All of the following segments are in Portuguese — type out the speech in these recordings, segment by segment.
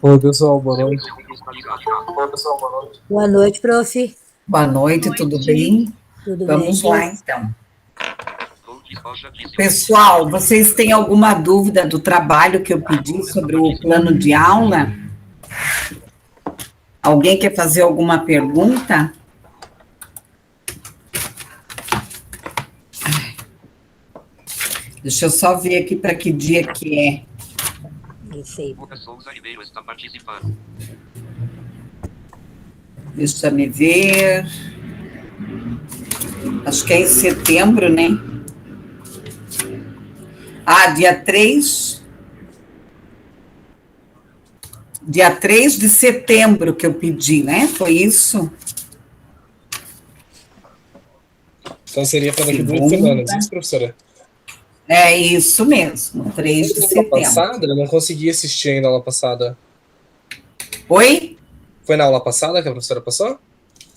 Oi, pessoal, boa noite. Boa noite, prof. Boa noite, tudo bem? Tudo Vamos bem? lá, então. Pessoal, vocês têm alguma dúvida do trabalho que eu pedi sobre o plano de aula? Alguém quer fazer alguma pergunta? Deixa eu só ver aqui para que dia que é. Isso aí. Deixa me ver. Acho que é em setembro, né? Ah, dia 3. Dia 3 de setembro que eu pedi, né? Foi isso? Então seria para daqui 2 semanas, isso, professora? É isso mesmo, 3 de setembro. Passada? Eu não consegui assistir ainda a aula passada. Oi? Foi na aula passada que a professora passou?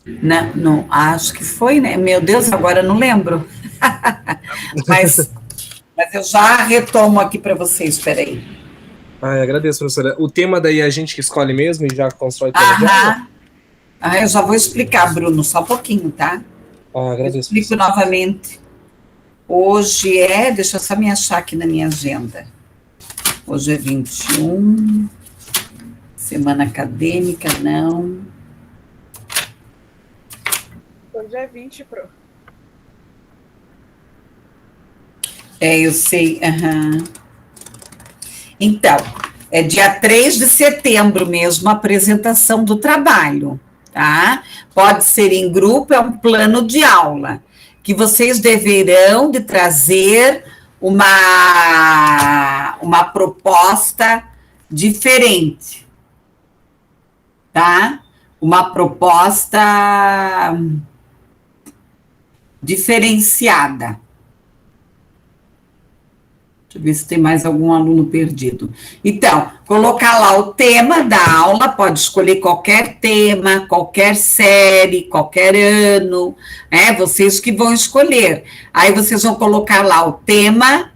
Não, acho que foi, né? Meu Deus, agora eu não lembro. mas eu já retomo aqui para vocês, espera aí. Agradeço, professora. O tema daí é a gente que escolhe mesmo e já constrói plano de aula? Eu já vou explicar, Bruno, só um pouquinho, tá? Agradeço. Eu explico novamente. Hoje deixa eu só me achar aqui na minha agenda. Hoje é 21, semana acadêmica, não. Hoje é 20, pro. Eu sei, Então, é dia 3 de setembro mesmo a apresentação do trabalho, tá? Pode ser em grupo, é um plano de aula, que vocês deverão de trazer uma proposta diferente, tá? Uma proposta diferenciada. Deixa eu ver se tem mais algum aluno perdido. Então, colocar lá o tema da aula, pode escolher qualquer tema, qualquer série, qualquer ano, vocês que vão escolher. Aí vocês vão colocar lá o tema,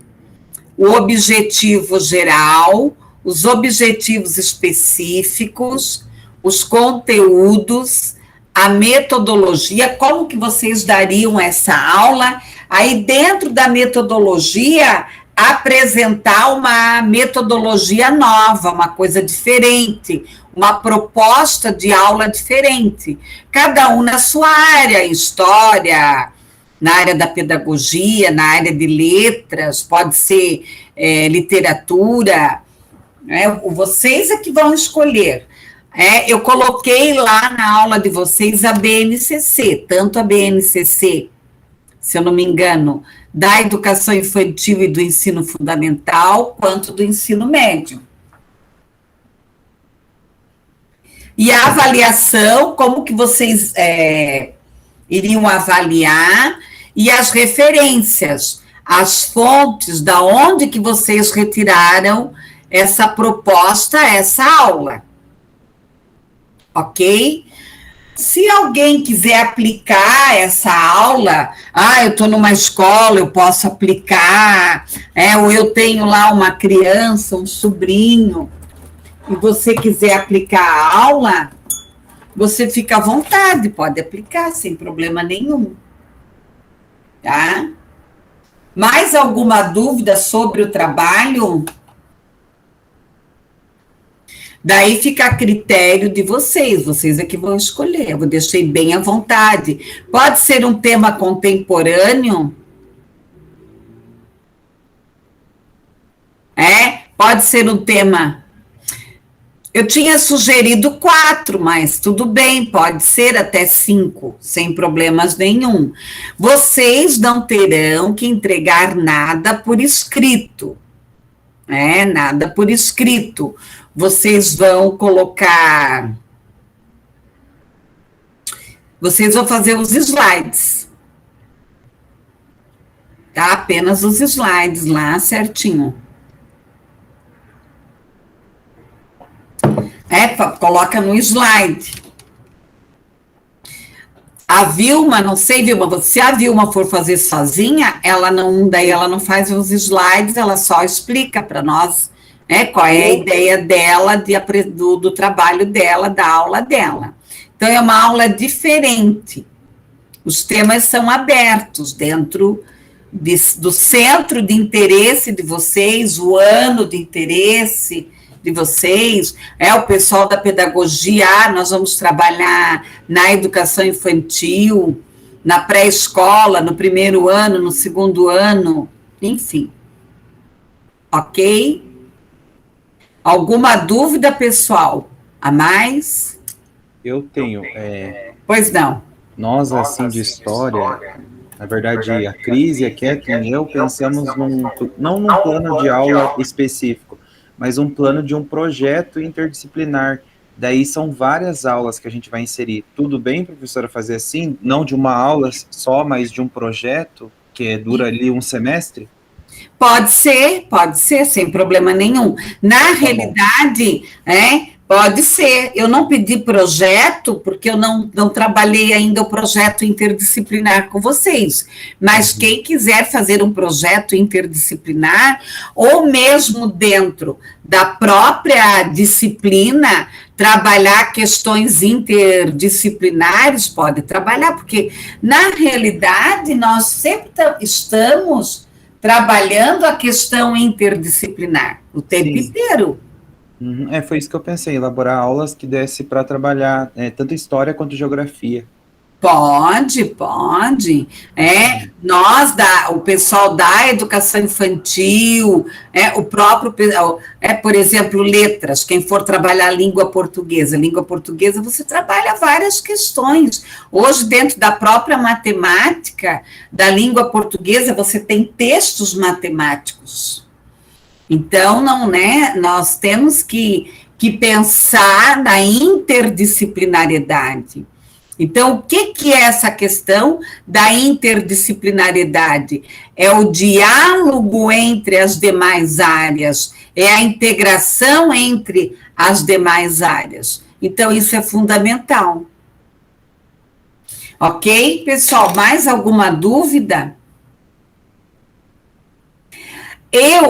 o objetivo geral, os objetivos específicos, os conteúdos, a metodologia, como que vocês dariam essa aula. Aí, dentro da metodologia, apresentar uma metodologia nova, uma coisa diferente, uma proposta de aula diferente, cada um na sua área, história, na área da pedagogia, na área de letras, pode ser literatura, vocês é que vão escolher. Eu coloquei lá na aula de vocês a BNCC, tanto a BNCC, se eu não me engano, da educação infantil e do ensino fundamental, quanto do ensino médio. E a avaliação, como que vocês iriam avaliar, e as referências, as fontes, da onde que vocês retiraram essa proposta, essa aula. Ok? Se alguém quiser aplicar essa aula, eu estou numa escola, eu posso aplicar, ou eu tenho lá uma criança, um sobrinho, e você quiser aplicar a aula, você fica à vontade, pode aplicar, sem problema nenhum. Tá? Mais alguma dúvida sobre o trabalho? Daí fica a critério de vocês é que vão escolher, eu deixei bem à vontade. Pode ser um tema contemporâneo? Pode ser um tema... Eu tinha sugerido 4, mas tudo bem, pode ser até 5, sem problemas nenhum. Vocês não terão que entregar nada por escrito, nada por escrito. Vocês vão colocar... Vocês vão fazer os slides. Tá? Apenas os slides lá, certinho. Coloca no slide. A Vilma, não sei, Vilma, se a Vilma for fazer sozinha, daí ela não faz os slides, ela só explica para nós Qual é a ideia dela, do trabalho dela, da aula dela. Então, é uma aula diferente. Os temas são abertos dentro do centro de interesse de vocês, o ano de interesse de vocês, o pessoal da pedagogia, nós vamos trabalhar na educação infantil, na pré-escola, no primeiro ano, no segundo ano, enfim. Ok? Alguma dúvida, pessoal? A mais? Eu tenho. Pois não. Nós, assim, de história, na verdade, a Cris, a Kathleen e eu pensamos não num plano de aula específico, mas um plano de um projeto interdisciplinar. Daí são várias aulas que a gente vai inserir. Tudo bem, professora, fazer assim? Não de uma aula só, mas de um projeto que dura ali um semestre? Pode ser, sem problema nenhum. Na realidade, pode ser. Eu não pedi projeto, porque eu não trabalhei ainda o projeto interdisciplinar com vocês. Mas quem quiser fazer um projeto interdisciplinar, ou mesmo dentro da própria disciplina, trabalhar questões interdisciplinares, pode trabalhar, porque, na realidade, nós sempre estamos trabalhando a questão interdisciplinar o tempo inteiro. Foi isso que eu pensei, elaborar aulas que desse para trabalhar tanto história quanto geografia. Pode. O pessoal da educação infantil, o próprio, por exemplo, letras, quem for trabalhar língua portuguesa, você trabalha várias questões. Hoje, dentro da própria matemática, da língua portuguesa, você tem textos matemáticos. Então, nós temos que pensar na interdisciplinariedade. Então, o que é essa questão da interdisciplinariedade? É o diálogo entre as demais áreas, é a integração entre as demais áreas. Então, isso é fundamental. Ok, pessoal? Mais alguma dúvida?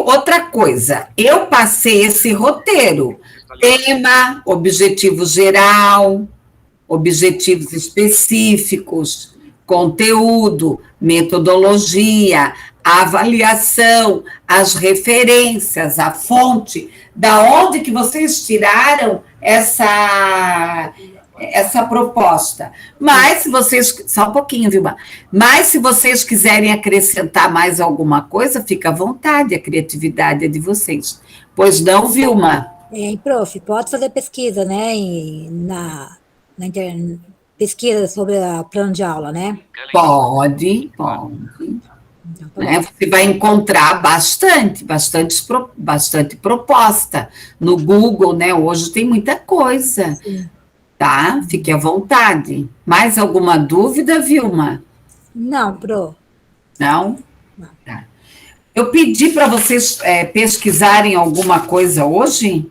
Outra coisa, eu passei esse roteiro, tema, objetivo geral, objetivos específicos, conteúdo, metodologia, avaliação, as referências, a fonte, da onde que vocês tiraram essa proposta. Mas se vocês, só um pouquinho, Vilma, mas se vocês quiserem acrescentar mais alguma coisa, fica à vontade, a criatividade é de vocês. Pois não, Vilma? Prof, pode fazer pesquisa, né, pesquisa sobre o plano de aula, né? Pode. Então, Você vai encontrar bastante proposta no Google, né? Hoje tem muita coisa. Sim. Tá? Fique à vontade. Mais alguma dúvida, Vilma? Não, Pro. Não? Tá. Eu pedi para vocês pesquisarem alguma coisa hoje?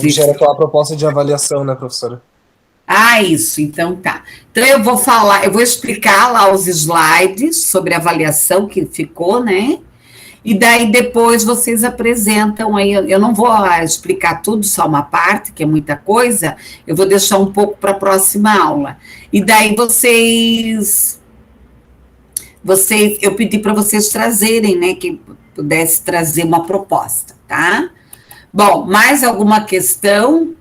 Gera aquela proposta de avaliação, né, professora? Isso, então tá. Então eu vou explicar lá os slides sobre a avaliação que ficou, né? E daí depois vocês apresentam aí, eu não vou explicar tudo, só uma parte, que é muita coisa, eu vou deixar um pouco para a próxima aula. E daí eu pedi para vocês trazerem, né, que pudesse trazer uma proposta, tá? Bom, mais alguma questão?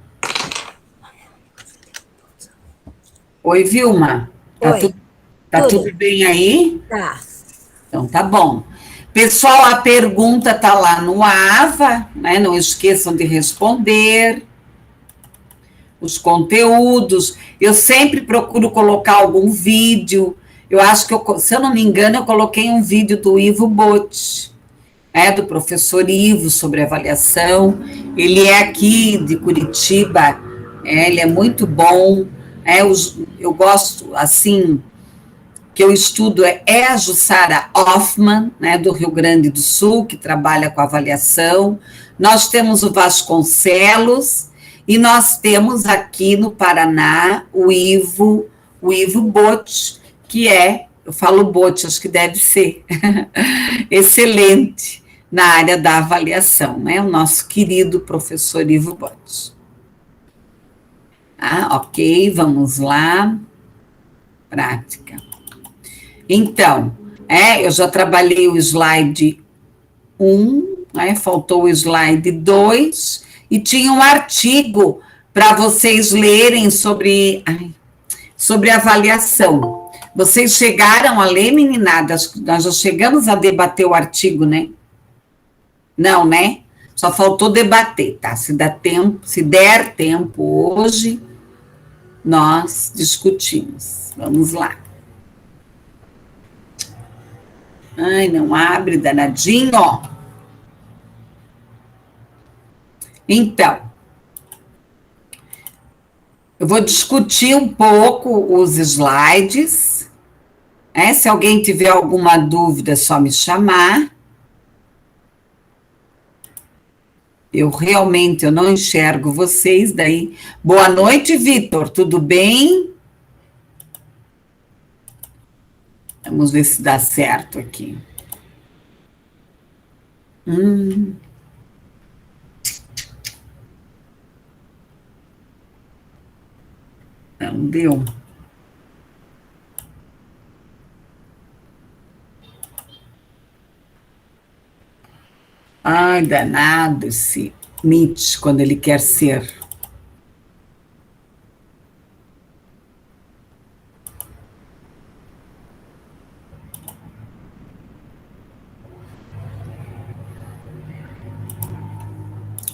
Oi, Vilma. Oi. Tudo bem aí? Tá. Então, tá bom. Pessoal, a pergunta está lá no AVA, né? Não esqueçam de responder. Os conteúdos. Eu sempre procuro colocar algum vídeo. Eu acho que, se eu não me engano, eu coloquei um vídeo do Ivo Botti, do professor Ivo, sobre avaliação. Ele é aqui de Curitiba, ele é muito bom. Eu gosto, assim, que eu estudo é a Jussara Hoffmann, né, do Rio Grande do Sul, que trabalha com avaliação. Nós temos o Vasconcelos, e nós temos aqui no Paraná o Ivo Botti, que eu falo Botti, acho que deve ser, excelente, na área da avaliação, né? O nosso querido professor Ivo Botti. Ok, vamos lá. Prática. Então, eu já trabalhei o slide 1, né? Faltou o slide 2, e tinha um artigo para vocês lerem sobre avaliação. Vocês chegaram a ler, meninadas? Nós já chegamos a debater o artigo, né? Não, né? Só faltou debater, tá? Se der tempo hoje, nós discutimos. Vamos lá. Ai, não abre, danadinho, ó. Então, eu vou discutir um pouco os slides. Se alguém tiver alguma dúvida, é só me chamar. Eu realmente não enxergo vocês, daí. Boa noite, Vitor, tudo bem? Vamos ver se dá certo aqui. Não deu. Ai, danado esse Meet, quando ele quer ser.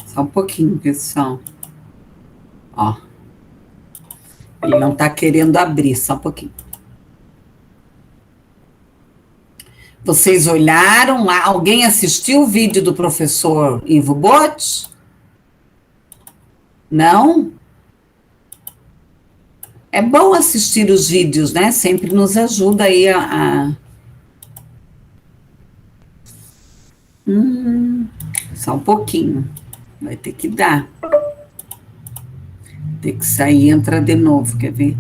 Só um pouquinho, pessoal. Ó. Ele não está querendo abrir, só um pouquinho. Vocês olharam lá? Alguém assistiu o vídeo do professor Ivo Botti? Não? É bom assistir os vídeos, né? Sempre nos ajuda aí só um pouquinho. Vai ter que dar. Tem que sair e entrar de novo, quer ver?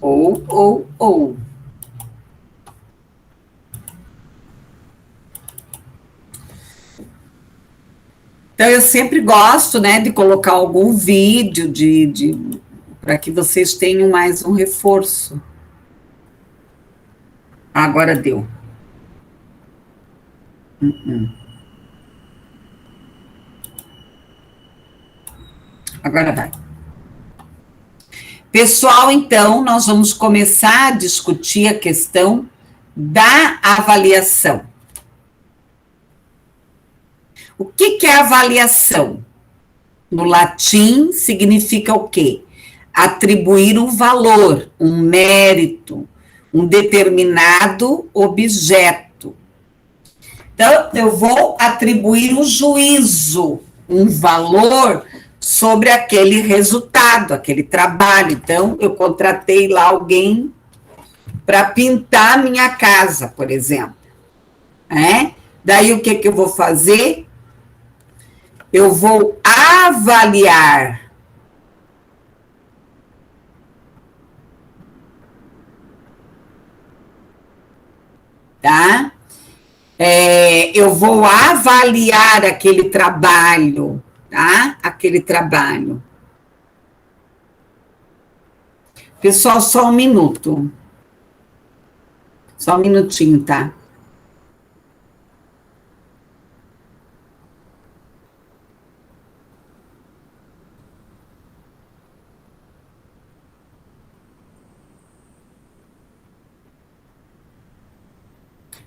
Ou. Então, eu sempre gosto, né, de colocar algum vídeo para que vocês tenham mais um reforço. Agora deu. Agora vai. Pessoal, então, nós vamos começar a discutir a questão da avaliação. O que é avaliação? No latim, significa o quê? Atribuir um valor, um mérito, um determinado objeto. Então, eu vou atribuir um juízo, um valor sobre aquele resultado, aquele trabalho. Então, eu contratei lá alguém para pintar a minha casa, por exemplo. Daí, o que eu vou fazer? Eu vou avaliar tá? Eu vou avaliar aquele trabalho, tá? Aquele trabalho. Pessoal, só um minuto. Só um minutinho, tá?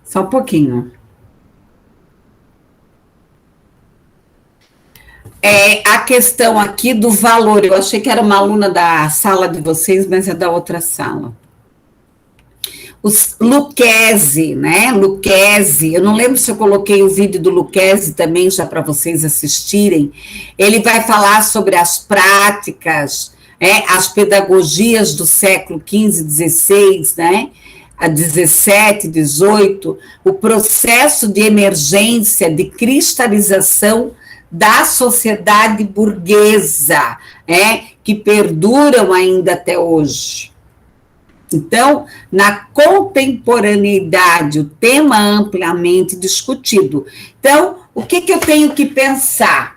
Só um pouquinho. A questão aqui do valor, eu achei que era uma aluna da sala de vocês, mas é da outra sala. Os Lucchesi, né? Lucchesi, eu não lembro se eu coloquei o vídeo do Lucchesi também, já para vocês assistirem. Ele vai falar sobre as práticas, as pedagogias do século XV, XVI, né? A 17, 18, o processo de emergência, de cristalização da sociedade burguesa, que perduram ainda até hoje. Então, na contemporaneidade, o tema amplamente discutido. Então, o que eu tenho que pensar?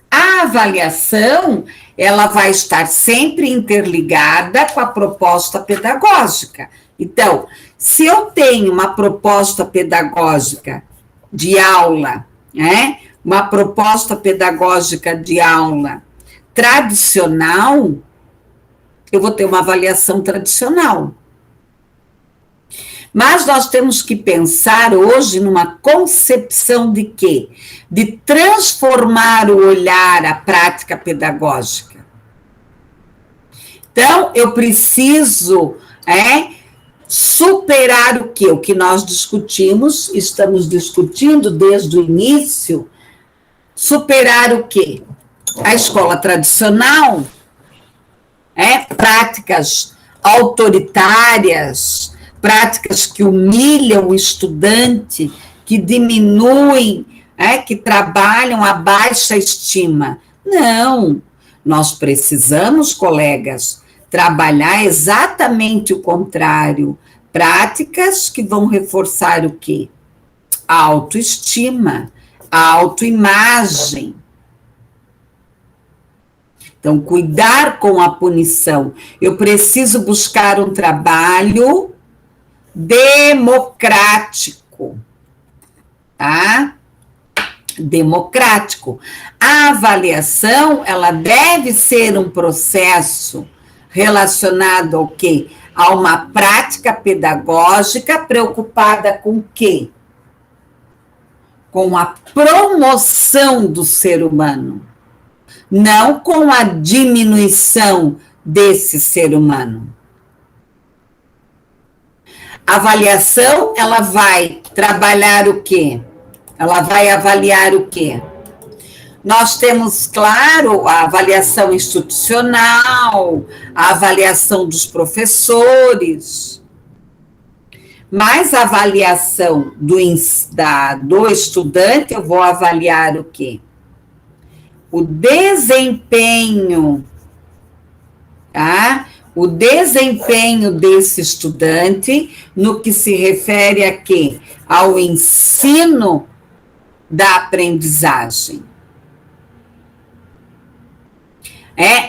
A avaliação, ela vai estar sempre interligada com a proposta pedagógica. Então, se eu tenho uma proposta pedagógica de aula, né, uma proposta pedagógica de aula tradicional, eu vou ter uma avaliação tradicional. Mas nós temos que pensar hoje numa concepção de quê? De transformar o olhar, a prática pedagógica. Então, eu preciso superar o quê? O que nós discutimos, estamos discutindo desde o início, superar o quê? A escola tradicional, práticas autoritárias, práticas que humilham o estudante, que diminuem, que trabalham a baixa estima. Não, nós precisamos, colegas, trabalhar exatamente o contrário, práticas que vão reforçar o quê? A autoestima, a autoimagem. Então, cuidar com a punição. Eu preciso buscar um trabalho democrático, tá? Democrático. A avaliação, ela deve ser um processo relacionado ao quê? A uma prática pedagógica preocupada com o quê? Com a promoção do ser humano, não com a diminuição desse ser humano. A avaliação, ela vai trabalhar o quê? Ela vai avaliar o quê? Nós temos, claro, a avaliação institucional, a avaliação dos professores, mas a avaliação do estudante, eu vou avaliar o quê? O desempenho, tá? O desempenho desse estudante no que se refere a quê? Ao ensino da aprendizagem.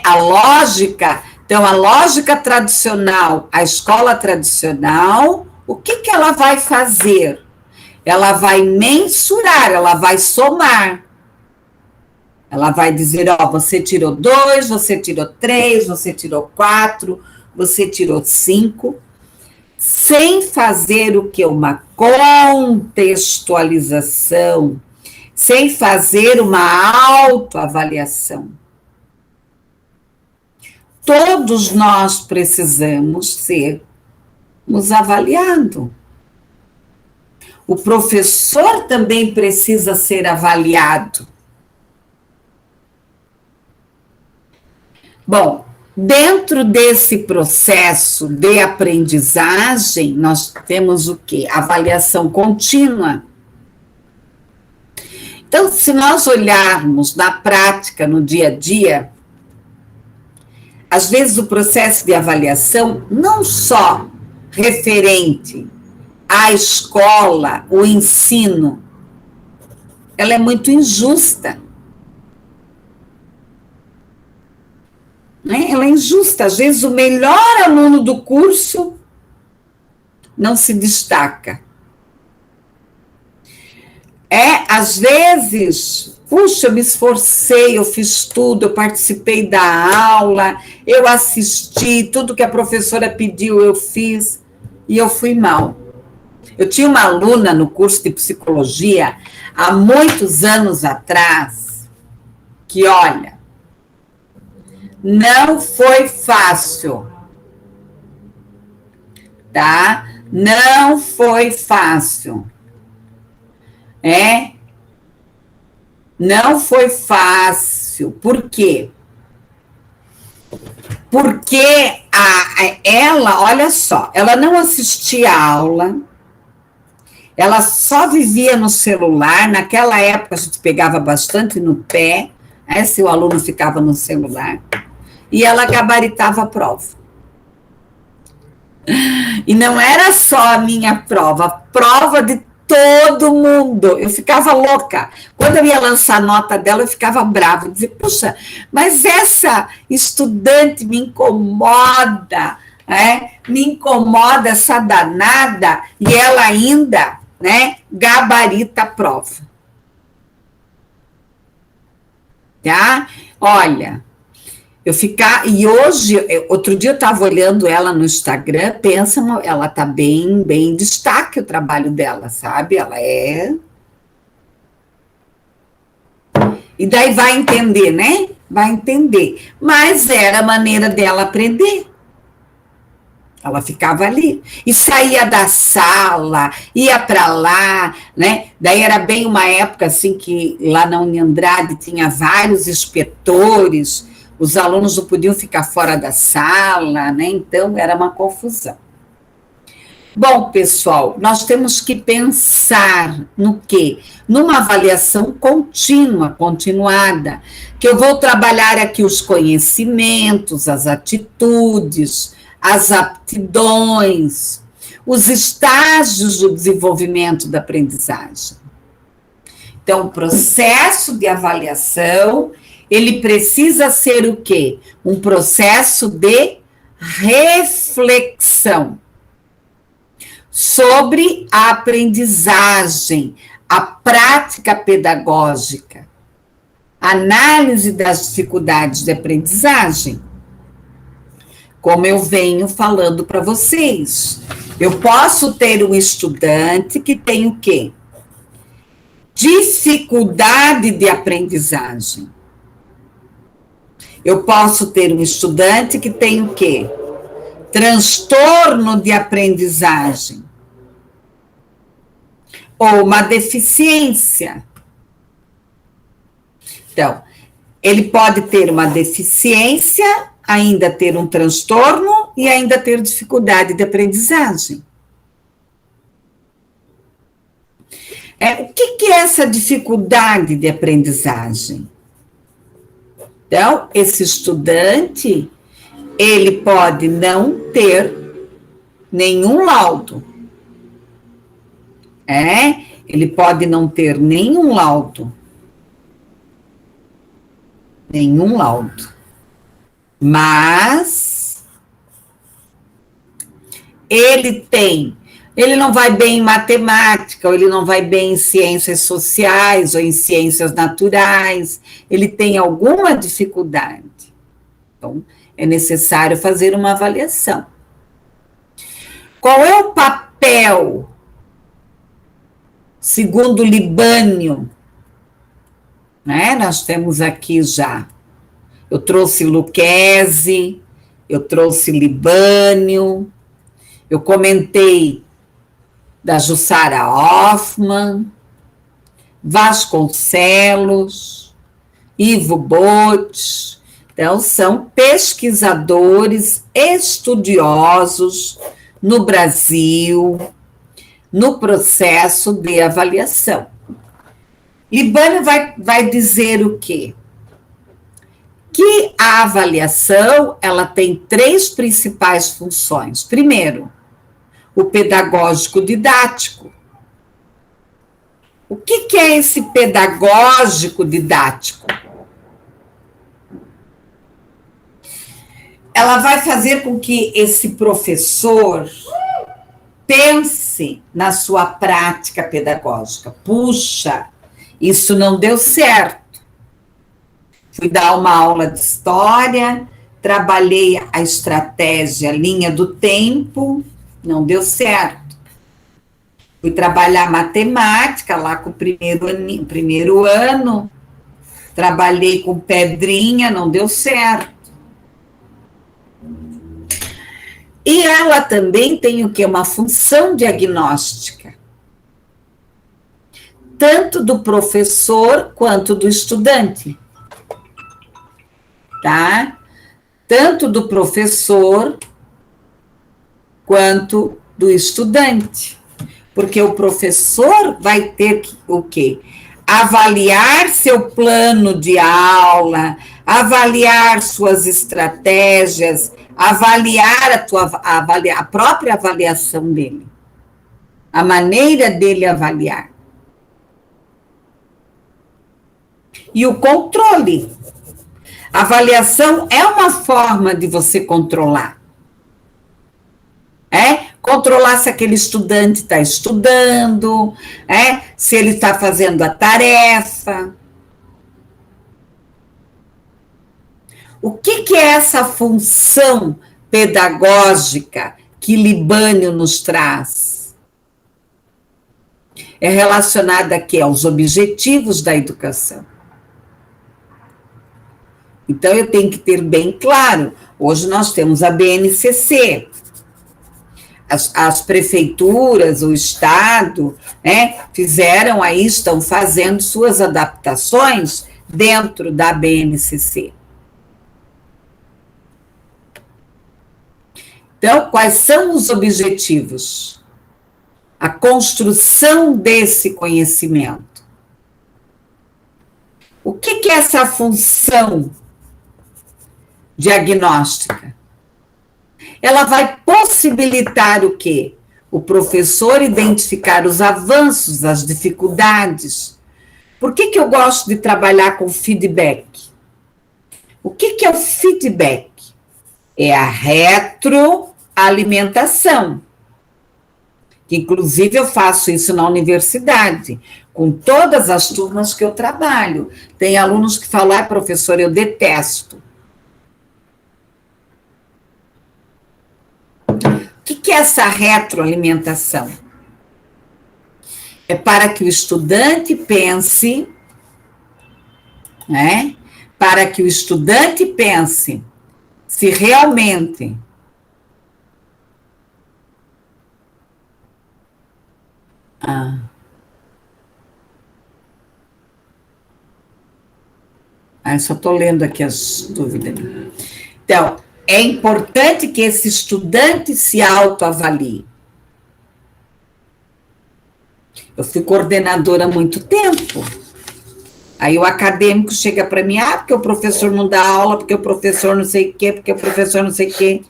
A lógica, então a lógica tradicional, a escola tradicional, o que ela vai fazer? Ela vai mensurar, ela vai somar. Ela vai dizer, você tirou 2, você tirou 3, você tirou 4, você tirou 5, sem fazer o quê? Uma contextualização, sem fazer uma autoavaliação. Todos nós precisamos sermos avaliados. O professor também precisa ser avaliado. Bom, dentro desse processo de aprendizagem, nós temos o quê? Avaliação contínua. Então, se nós olharmos na prática, no dia a dia, às vezes o processo de avaliação, não só referente à escola, o ensino, ela é muito injusta. Ela é injusta. Às vezes o melhor aluno do curso não se destaca. Às vezes, puxa, eu me esforcei, eu fiz tudo, eu participei da aula, eu assisti, tudo que a professora pediu eu fiz, e eu fui mal. Eu tinha uma aluna no curso de psicologia, há muitos anos atrás, que, olha, não foi fácil, tá? Não foi fácil. Não foi fácil. Por quê? Porque ela, olha só, ela não assistia a aula, ela só vivia no celular. Naquela época a gente pegava bastante no pé, se o aluno ficava no celular, e ela gabaritava a prova. E não era só a minha prova, a prova de todo mundo. Eu ficava louca. Quando eu ia lançar a nota dela, eu ficava brava. Eu dizia, puxa, mas essa estudante me incomoda, me incomoda essa danada, e ela ainda, gabarita a prova. Tá? Olha, e hoje, outro dia eu estava olhando ela no Instagram, pensa, ela está bem em destaque o trabalho dela, sabe? Ela é... E daí vai entender, né? Vai entender. Mas era a maneira dela aprender. Ela ficava ali. E saía da sala, ia para lá, né? Daí era bem uma época, assim, que lá na Uniandrade tinha vários inspetores, os alunos não podiam ficar fora da sala, né? Então, era uma confusão. Bom, pessoal, nós temos que pensar no quê? Numa avaliação contínua, continuada, que eu vou trabalhar aqui os conhecimentos, as atitudes, as aptidões, os estágios do desenvolvimento da aprendizagem. Então, o processo de avaliação, ele precisa ser o quê? Um processo de reflexão sobre a aprendizagem, a prática pedagógica, análise das dificuldades de aprendizagem. Como eu venho falando para vocês, eu posso ter um estudante que tem o quê? Dificuldade de aprendizagem. Eu posso ter um estudante que tem o quê? Transtorno de aprendizagem. Ou uma deficiência. Então, ele pode ter uma deficiência, ainda ter um transtorno e ainda ter dificuldade de aprendizagem. O que é essa dificuldade de aprendizagem? Então, esse estudante, ele pode não ter nenhum laudo. Ele pode não ter nenhum laudo. Nenhum laudo. Mas ele não vai bem em matemática, ou ele não vai bem em ciências sociais, ou em ciências naturais, ele tem alguma dificuldade. Então, é necessário fazer uma avaliação. Qual é o papel, segundo Libânio? Nós temos aqui já, eu trouxe Lucchesi, eu trouxe Libânio, eu comentei da Jussara Hoffmann, Vasconcelos, Ivo Botti. Então, são pesquisadores estudiosos no Brasil, no processo de avaliação. Libânio vai dizer o quê? Que a avaliação, ela tem 3 principais funções. Primeiro, o pedagógico didático. O que é esse pedagógico didático? Ela vai fazer com que esse professor pense na sua prática pedagógica. Puxa, isso não deu certo. Fui dar uma aula de história, trabalhei a estratégia linha do tempo, não deu certo. Fui trabalhar matemática lá com o primeiro ano, trabalhei com pedrinha, não deu certo. E ela também tem o quê? Uma função diagnóstica. Tanto do professor quanto do estudante. Tá? Tanto do professor quanto do estudante. Porque o professor vai ter o quê? avaliar seu plano de aula, avaliar suas estratégias, avaliar a própria avaliação dele, a maneira dele avaliar. E o controle. A avaliação é uma forma de você controlar. Controlar se aquele estudante está estudando, se ele está fazendo a tarefa. O que é essa função pedagógica que Libânio nos traz? É relacionada aqui aos objetivos da educação. Então, eu tenho que ter bem claro, hoje nós temos a BNCC, as prefeituras, o Estado, fizeram aí, estão fazendo suas adaptações dentro da BNCC. Então, quais são os objetivos? A construção desse conhecimento. O que é essa função diagnóstica? Ela vai possibilitar o quê? O professor identificar os avanços, as dificuldades. Por que eu gosto de trabalhar com feedback? O que é o feedback? É a retroalimentação. Que, inclusive, eu faço isso na universidade, com todas as turmas que eu trabalho. Tem alunos que falam, professor, eu detesto. O que é essa retroalimentação? É para que o estudante pense, para que o estudante pense se realmente eu só estou lendo aqui as dúvidas. Então, é importante que esse estudante se autoavalie. Eu fui coordenadora há muito tempo. Aí o acadêmico chega para mim, porque o professor não dá aula, porque o professor não sei o quê, porque o professor não sei o quê.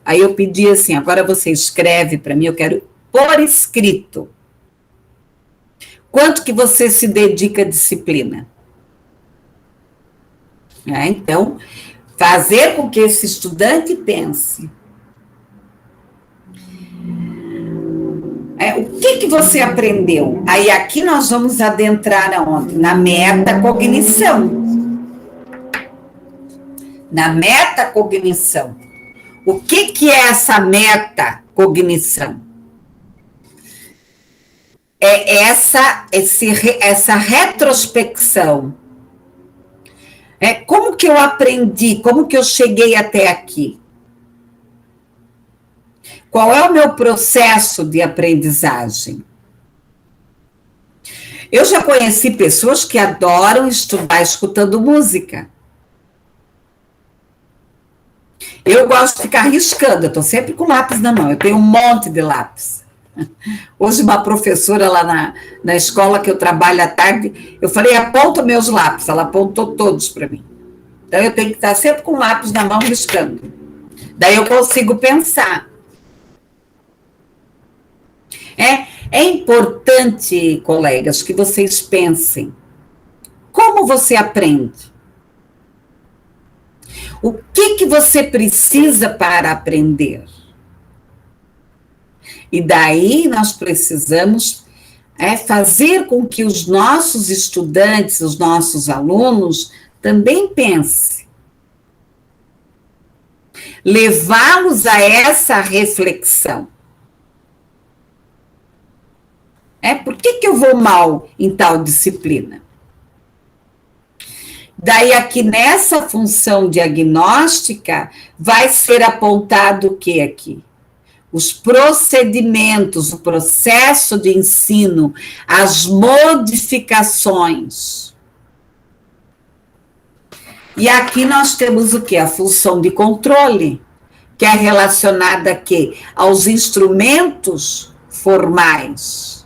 Aí eu pedi assim, agora você escreve para mim, eu quero por escrito. Quanto que você se dedica à disciplina? Então, fazer com que esse estudante pense. O que você aprendeu? Aí aqui nós vamos adentrar aonde? Na metacognição. Na metacognição. O que é essa metacognição? É essa retrospecção. Como que eu aprendi? Como que eu cheguei até aqui? Qual é o meu processo de aprendizagem? Eu já conheci pessoas que adoram estudar escutando música. Eu gosto de ficar riscando, eu estou sempre com lápis na mão, eu tenho um monte de lápis. Hoje, uma professora lá na escola que eu trabalho à tarde, eu falei, aponta meus lápis, ela apontou todos para mim. Então, eu tenho que estar sempre com o lápis na mão riscando. Daí eu consigo pensar. É importante, colegas, que vocês pensem. Como você aprende? O que você precisa para aprender? E daí nós precisamos fazer com que os nossos estudantes, os nossos alunos, também pensem. Levá-los a essa reflexão. Por que eu vou mal em tal disciplina? Daí, aqui nessa função diagnóstica, vai ser apontado o que aqui? Os procedimentos, o processo de ensino, as modificações. E aqui nós temos o quê? A função de controle, que é relacionada a quê? Aos instrumentos formais.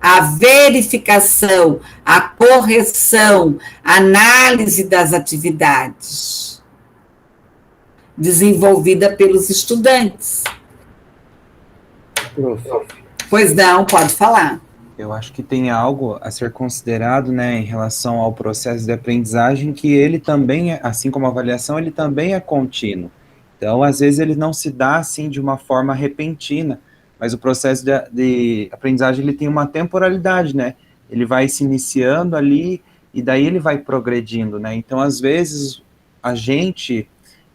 a verificação, a correção, a análise das atividades desenvolvida pelos estudantes. Pois não, pode falar. Eu acho que tem algo a ser considerado, né, em relação ao processo de aprendizagem, que ele também, assim como a avaliação, ele também é contínuo. Então, às vezes, ele não se dá, assim, de uma forma repentina, mas o processo de aprendizagem, ele tem uma temporalidade, né? Ele vai se iniciando ali, e daí ele vai progredindo, né? Então, às vezes, a gente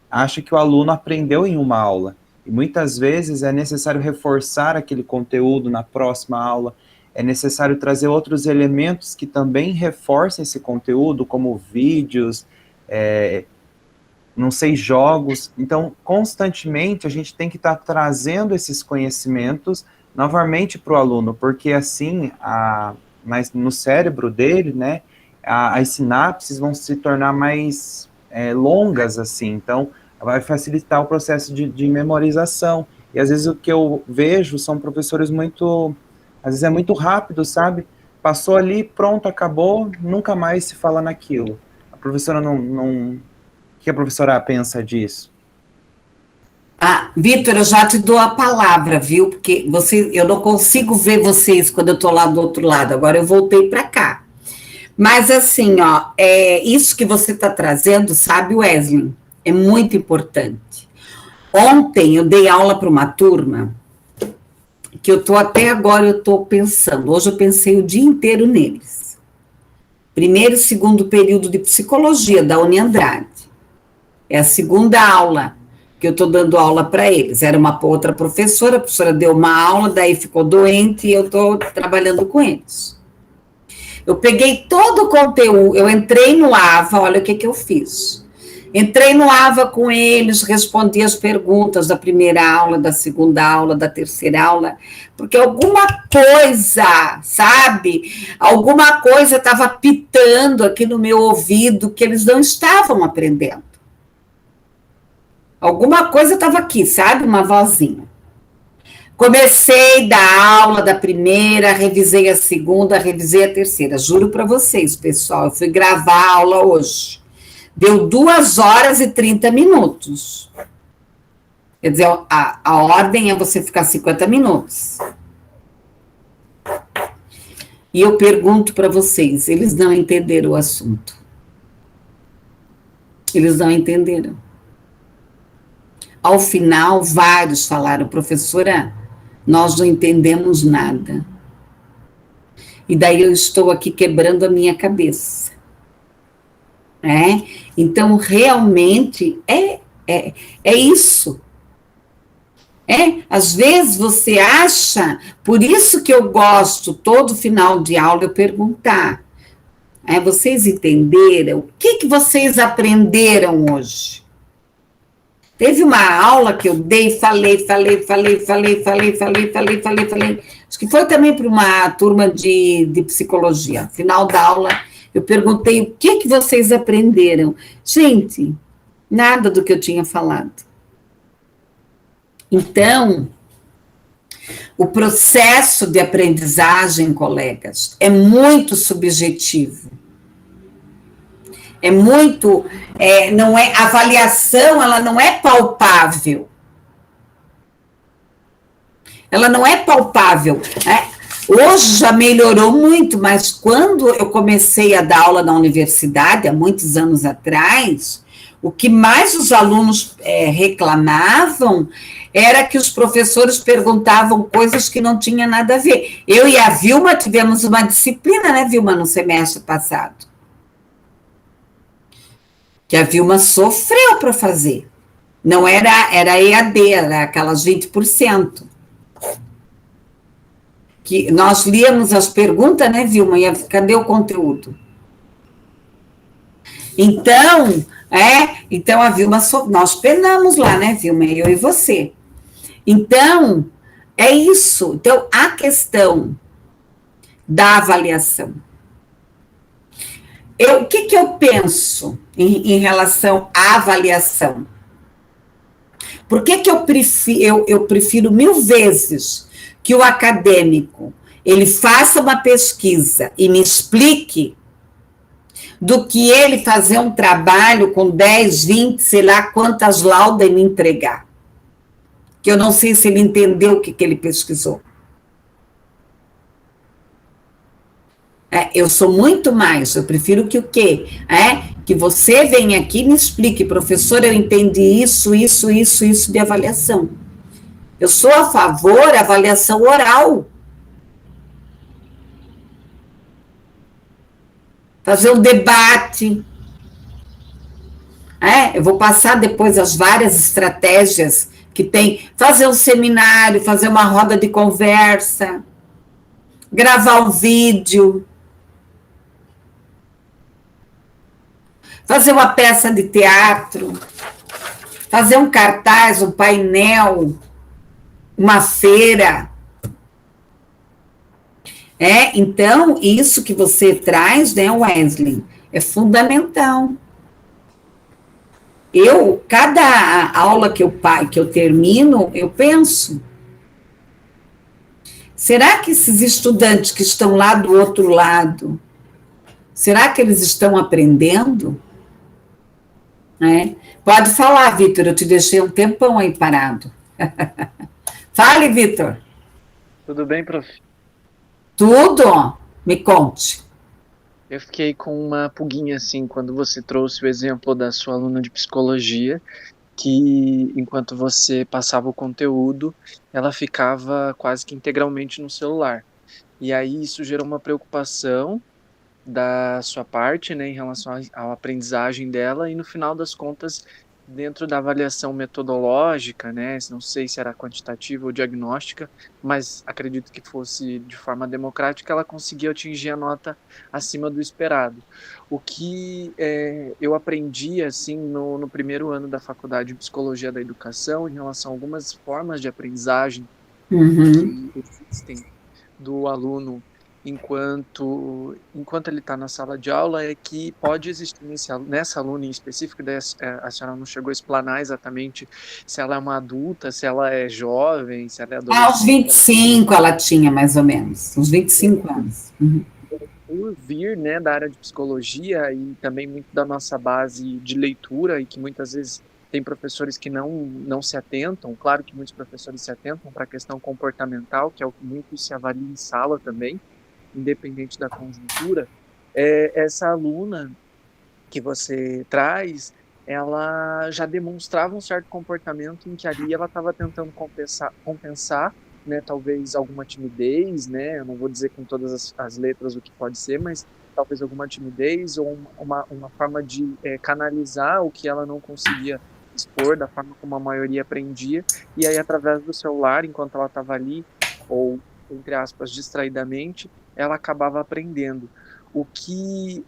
acha que o aluno aprendeu em uma aula, e muitas vezes é necessário reforçar aquele conteúdo na próxima aula, é necessário trazer outros elementos que também reforcem esse conteúdo, como vídeos, não sei, jogos. Então, constantemente, a gente tem que estar trazendo esses conhecimentos novamente para o aluno, porque assim, no cérebro dele, né, as sinapses vão se tornar mais longas, assim, então vai facilitar o processo de memorização. E às vezes o que eu vejo são professores às vezes é muito rápido, sabe? Passou ali, pronto, acabou, nunca mais se fala naquilo. A professora o que a professora pensa disso? Vitor, eu já te dou a palavra, viu? Porque eu não consigo ver vocês quando eu estou lá do outro lado, agora eu voltei para cá. Mas assim, ó, isso que você está trazendo, sabe, Wesley, é muito importante. Ontem eu dei aula para uma turma que até agora eu estou pensando, hoje eu pensei o dia inteiro neles. Primeiro e segundo período de psicologia da Uni Andrade. É a segunda aula que eu estou dando aula para eles. Era uma outra professora, a professora deu uma aula, daí ficou doente e eu estou trabalhando com eles. Eu peguei todo o conteúdo, eu entrei no AVA, olha o que eu fiz. Entrei no AVA com eles, respondi as perguntas da primeira aula, da segunda aula, da terceira aula, porque alguma coisa, sabe? Alguma coisa estava pitando aqui no meu ouvido que eles não estavam aprendendo. Alguma coisa estava aqui, sabe? Uma vozinha. Comecei da aula da primeira, revisei a segunda, revisei a terceira. Juro para vocês, pessoal, eu fui gravar a aula hoje. Deu 2 horas e 30 minutos. Quer dizer, a ordem é você ficar 50 minutos. E eu pergunto para vocês, eles não entenderam o assunto. Eles não entenderam. Ao final, vários falaram, professora, nós não entendemos nada. E daí eu estou aqui quebrando a minha cabeça. Então, realmente, é isso. Às vezes você acha, por isso que eu gosto, todo final de aula, eu perguntar, vocês entenderam? O que vocês aprenderam hoje? Teve uma aula que eu dei, falei. Acho que foi também para uma turma de psicologia. Final da aula, eu perguntei o que vocês aprenderam. Gente, nada do que eu tinha falado. Então, o processo de aprendizagem, colegas, é muito subjetivo. É muito, a avaliação, ela não é palpável. Ela não é palpável. Hoje já melhorou muito, mas quando eu comecei a dar aula na universidade, há muitos anos atrás, o que mais os alunos reclamavam era que os professores perguntavam coisas que não tinham nada a ver. Eu e a Vilma tivemos uma disciplina, né, Vilma, no semestre passado. Que a Vilma sofreu para fazer. Não era EAD, era aquelas 20%. Que nós líamos as perguntas, né, Vilma? E cadê o conteúdo? Então, a Vilma, nós penamos lá, né, Vilma? Eu e você. Então, é isso. Então, a questão da avaliação. O que eu penso em relação à avaliação? Por que eu prefiro 1000 vezes que o acadêmico ele faça uma pesquisa e me explique, do que ele fazer um trabalho com 10, 20, sei lá quantas laudas e me entregar. Que eu não sei se ele entendeu o que ele pesquisou. Eu sou muito mais, eu prefiro que o quê? Que você venha aqui e me explique, professor, eu entendi isso de avaliação. Eu sou a favor da avaliação oral. Fazer um debate. Eu vou passar depois as várias estratégias que tem. Fazer um seminário, fazer uma roda de conversa, gravar um vídeo, fazer uma peça de teatro, fazer um cartaz, um painel, uma feira. Então, isso que você traz, né, Wesley, é fundamental. Cada aula que eu termino, eu penso, será que esses estudantes que estão lá do outro lado, será que eles estão aprendendo? Pode falar, Vitor, eu te deixei um tempão aí parado. Fale, Vitor. Tudo bem, prof? Tudo? Me conte. Eu fiquei com uma pulguinha, assim, quando você trouxe o exemplo da sua aluna de psicologia, que enquanto você passava o conteúdo, ela ficava quase que integralmente no celular. E aí isso gerou uma preocupação da sua parte, né, em relação à aprendizagem dela, e no final das contas, dentro da avaliação metodológica, né, não sei se era quantitativa ou diagnóstica, mas acredito que fosse de forma democrática, ela conseguiu atingir a nota acima do esperado. O que eu aprendi, assim, no primeiro ano da faculdade de Psicologia da Educação, em relação a algumas formas de aprendizagem que existem do aluno enquanto ele está na sala de aula, é que pode existir nessa aluna em específico, a senhora não chegou a explanar exatamente se ela é uma adulta, se ela é jovem, se ela é adolescente. Aos 25 ela tinha, mais ou menos, uns 25 anos. Por vir, né, da área de psicologia e também muito da nossa base de leitura, e que muitas vezes tem professores que não se atentam, claro que muitos professores se atentam para a questão comportamental, que é o que muito se avalia em sala também, independente da conjuntura, essa aluna que você traz, ela já demonstrava um certo comportamento em que ali ela estava tentando compensar, né, talvez alguma timidez, né, eu não vou dizer com todas as letras o que pode ser, mas talvez alguma timidez ou uma forma de canalizar o que ela não conseguia expor da forma como a maioria aprendia, e aí através do celular, enquanto ela estava ali, ou entre aspas, distraidamente, ela acabava aprendendo. O que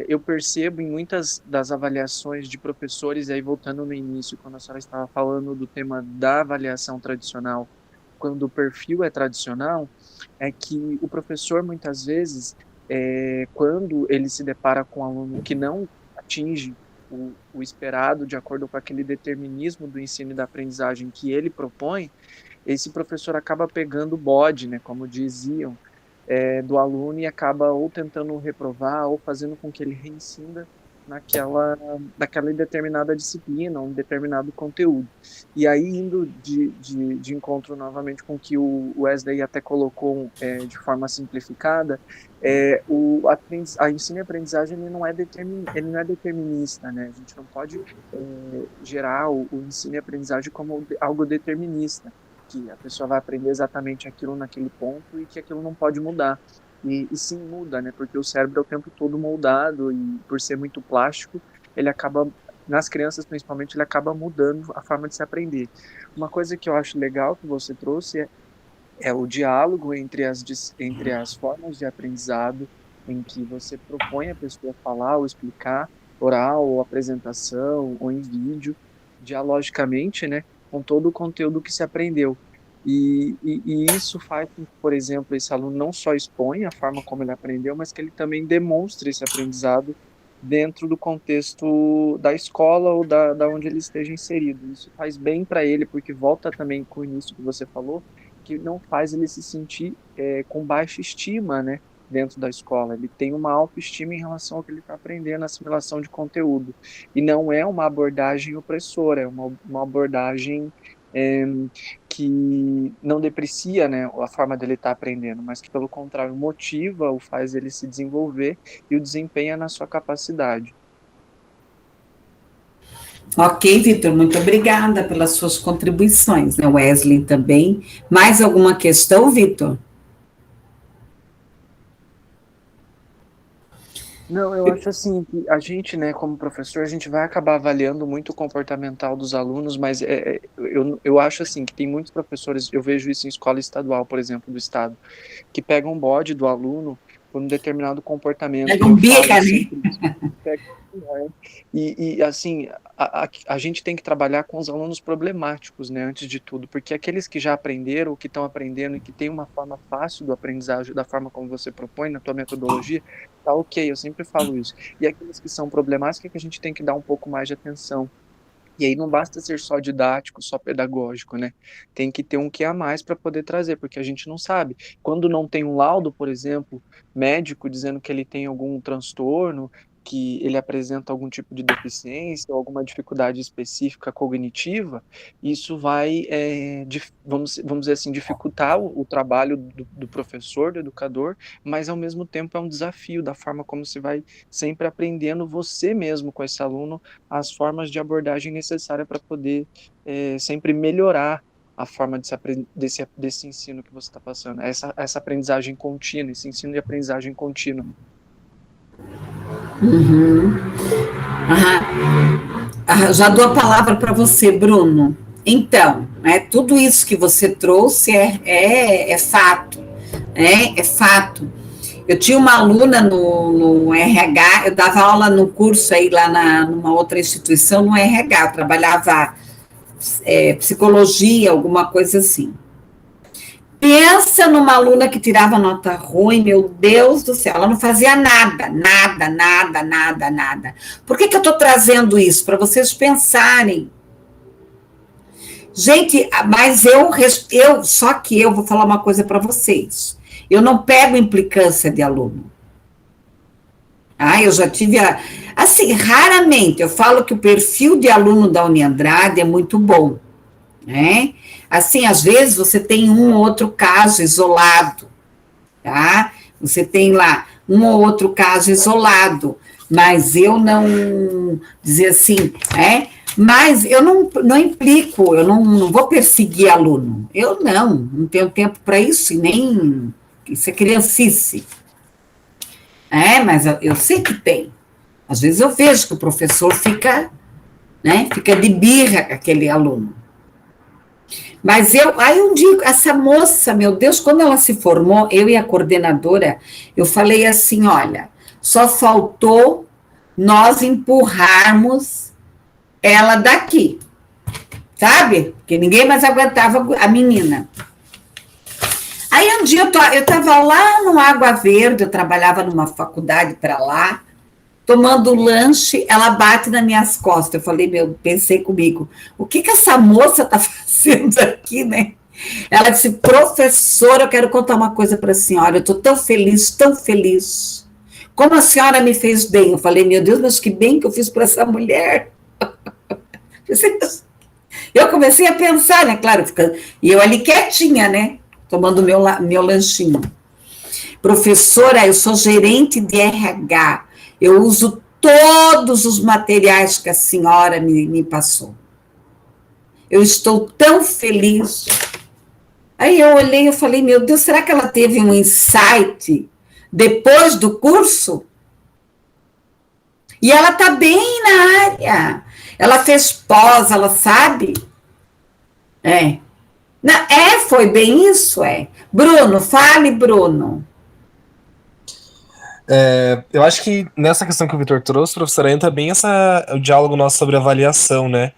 eu percebo em muitas das avaliações de professores, aí voltando no início, quando a senhora estava falando do tema da avaliação tradicional, quando o perfil é tradicional, é que o professor, muitas vezes, quando ele se depara com um aluno que não atinge o esperado, de acordo com aquele determinismo do ensino e da aprendizagem que ele propõe, esse professor acaba pegando o bode, né, como diziam, do aluno, e acaba ou tentando reprovar ou fazendo com que ele reincida naquela determinada disciplina, um determinado conteúdo. E aí, indo de encontro novamente com o que o Wesley até colocou de forma simplificada, a ensino e aprendizagem ele não é determinista, né? A gente não pode gerar o ensino e aprendizagem como algo determinista, que a pessoa vai aprender exatamente aquilo naquele ponto e que aquilo não pode mudar. E sim muda, né? Porque o cérebro é o tempo todo moldado e por ser muito plástico, ele acaba, nas crianças principalmente, ele acaba mudando a forma de se aprender. Uma coisa que eu acho legal que você trouxe é o diálogo entre as formas de aprendizado, em que você propõe a pessoa falar ou explicar, oral ou apresentação ou em vídeo, dialogicamente, né? Com todo o conteúdo que se aprendeu. E isso faz com que, por exemplo, esse aluno não só exponha a forma como ele aprendeu, mas que ele também demonstre esse aprendizado dentro do contexto da escola ou da onde ele esteja inserido. Isso faz bem para ele, porque volta também com o início que você falou, que não faz ele se sentir com baixa estima, né, dentro da escola. Ele tem uma autoestima em relação ao que ele está aprendendo, assimilação de conteúdo. E não é uma abordagem opressora, é uma abordagem que não deprecia, né, a forma dele estar aprendendo, mas que, pelo contrário, motiva, o faz ele se desenvolver e o desempenha na sua capacidade. Ok, Vitor, muito obrigada pelas suas contribuições, né? Wesley também. Mais alguma questão, Vitor? Não, eu acho assim, que a gente, né, como professor, a gente vai acabar avaliando muito o comportamental dos alunos, mas eu acho assim, que tem muitos professores, eu vejo isso em escola estadual, por exemplo, do estado, que pegam bode do aluno por um determinado comportamento. Pegam birra, né? E assim, a gente tem que trabalhar com os alunos problemáticos, né, antes de tudo, porque aqueles que já aprenderam, que estão aprendendo e que tem uma forma fácil do aprendizagem, da forma como você propõe na tua metodologia, tá ok, eu sempre falo isso. E aqueles que são problemáticos é que a gente tem que dar um pouco mais de atenção. E aí não basta ser só didático, só pedagógico, né? Tem que ter um que a mais para poder trazer, porque a gente não sabe. Quando não tem um laudo, por exemplo, médico dizendo que ele tem algum transtorno, que ele apresenta algum tipo de deficiência ou alguma dificuldade específica cognitiva, isso vai, vamos dizer assim, dificultar o trabalho do professor, do educador, mas ao mesmo tempo é um desafio da forma como você vai sempre aprendendo você mesmo com esse aluno as formas de abordagem necessárias para poder sempre melhorar a forma desse ensino que você está passando, essa aprendizagem contínua, esse ensino de aprendizagem contínua. Uhum. Já dou a palavra para você, Bruno. Então, tudo isso que você trouxe é fato, né? É fato. Eu tinha uma aluna no RH, eu dava aula no curso aí lá numa outra instituição, no RH, eu trabalhava psicologia, alguma coisa assim. Pensa numa aluna que tirava nota ruim, meu Deus do céu, ela não fazia nada. Por que eu estou trazendo isso? Para vocês pensarem. Gente, mas só que eu vou falar uma coisa para vocês. Eu não pego implicância de aluno. Eu já tive, assim, raramente, eu falo que o perfil de aluno da Uniandrade é muito bom, né? Assim, às vezes você tem um ou outro caso isolado, tá? Você tem lá um ou outro caso isolado, mas eu não dizer assim, mas eu não implico, eu não vou perseguir aluno. Eu não tenho tempo para isso, e nem isso é criancice. Mas eu sei que tem. Às vezes eu vejo que o professor fica de birra com aquele aluno. Mas eu digo, essa moça, meu Deus, quando ela se formou, eu e a coordenadora, eu falei assim, olha, só faltou nós empurrarmos ela daqui, sabe? Porque ninguém mais aguentava a menina. Aí um dia eu estava lá no Água Verde, eu trabalhava numa faculdade para lá, tomando lanche, ela bate nas minhas costas. Eu falei, pensei comigo, o que essa moça está fazendo aqui, né? Ela disse, professora, eu quero contar uma coisa para a senhora, eu estou tão feliz. Como a senhora me fez bem? Eu falei, meu Deus, mas que bem que eu fiz para essa mulher. Eu comecei a pensar, né, claro, e eu ali quietinha, né, tomando meu lanchinho. Professora, eu sou gerente de RH, eu uso todos os materiais que a senhora me passou. Eu estou tão feliz. Aí eu olhei e falei, meu Deus, será que ela teve um insight depois do curso? E ela está bem na área. Ela fez pós, ela sabe. Foi bem isso, Bruno, fale, Bruno. Eu acho que nessa questão que o Vitor trouxe, professora, entra bem o diálogo nosso sobre avaliação, né?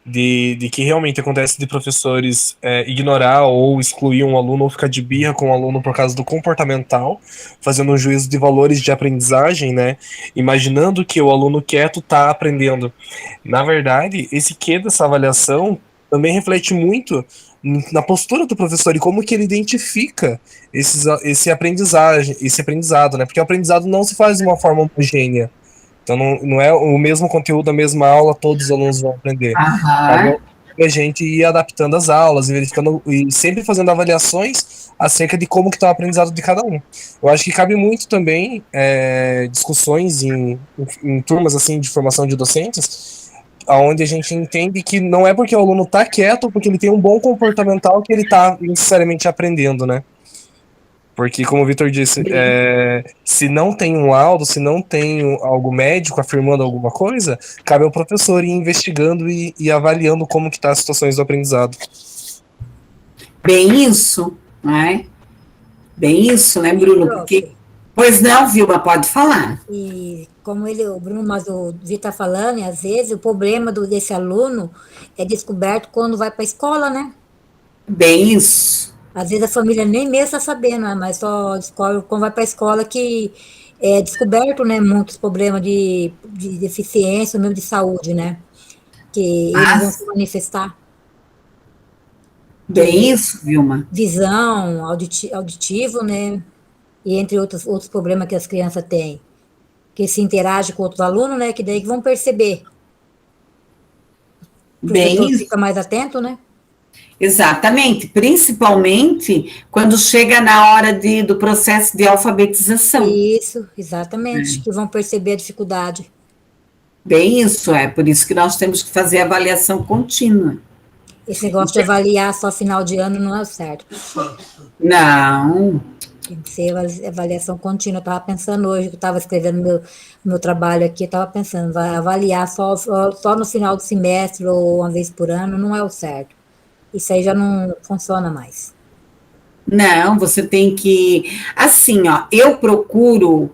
De que realmente acontece de professores ignorar ou excluir um aluno ou ficar de birra com um aluno por causa do comportamental, fazendo um juízo de valores de aprendizagem, né? Imaginando que o aluno quieto está aprendendo. Na verdade, esse quê dessa avaliação também reflete muito na postura do professor e como que ele identifica esse aprendizado, né? Porque o aprendizado não se faz de uma forma homogênea. Então não é o mesmo conteúdo, a mesma aula, todos os alunos vão aprender. Aham. A gente ir adaptando as aulas e verificando e sempre fazendo avaliações acerca de como que está o aprendizado de cada um. Eu acho que cabe muito também discussões em turmas assim de formação de docentes, onde a gente entende que não é porque o aluno está quieto, porque ele tem um bom comportamental que ele está necessariamente aprendendo, né? Porque, como o Vitor disse, se não tem um laudo, se não tem algo médico afirmando alguma coisa, cabe ao professor ir investigando e avaliando como que está as situações do aprendizado. Bem isso, né? Bem isso, né, Bruno? Porque... Pois não, Vilma, pode falar. E como o Bruno, mas o Vitor está falando, e às vezes o problema desse aluno é descoberto quando vai para a escola, né? Bem isso. Às vezes a família nem mesmo está sabendo, né? Mas só descobre quando vai para a escola que é descoberto, né, muitos problemas de deficiência, mesmo de saúde, né? Que eles vão se manifestar. Bem isso, Vilma. Visão, auditivo, né? E entre outros problemas que as crianças têm. Que se interagem com outros alunos, né? Que daí que vão perceber. O professor fica mais atento, né? Exatamente, principalmente quando chega na hora do processo de alfabetização. Isso, exatamente, que vão perceber a dificuldade. Bem isso, por isso que nós temos que fazer avaliação contínua. Esse negócio de avaliar só final de ano não é certo. Não. Tem que ser avaliação contínua. Eu estava pensando hoje, que eu estava escrevendo meu trabalho aqui, eu estava pensando, vai avaliar só no final do semestre ou uma vez por ano, não é o certo. Isso aí já não funciona mais. Não, você tem que... Assim, ó, eu procuro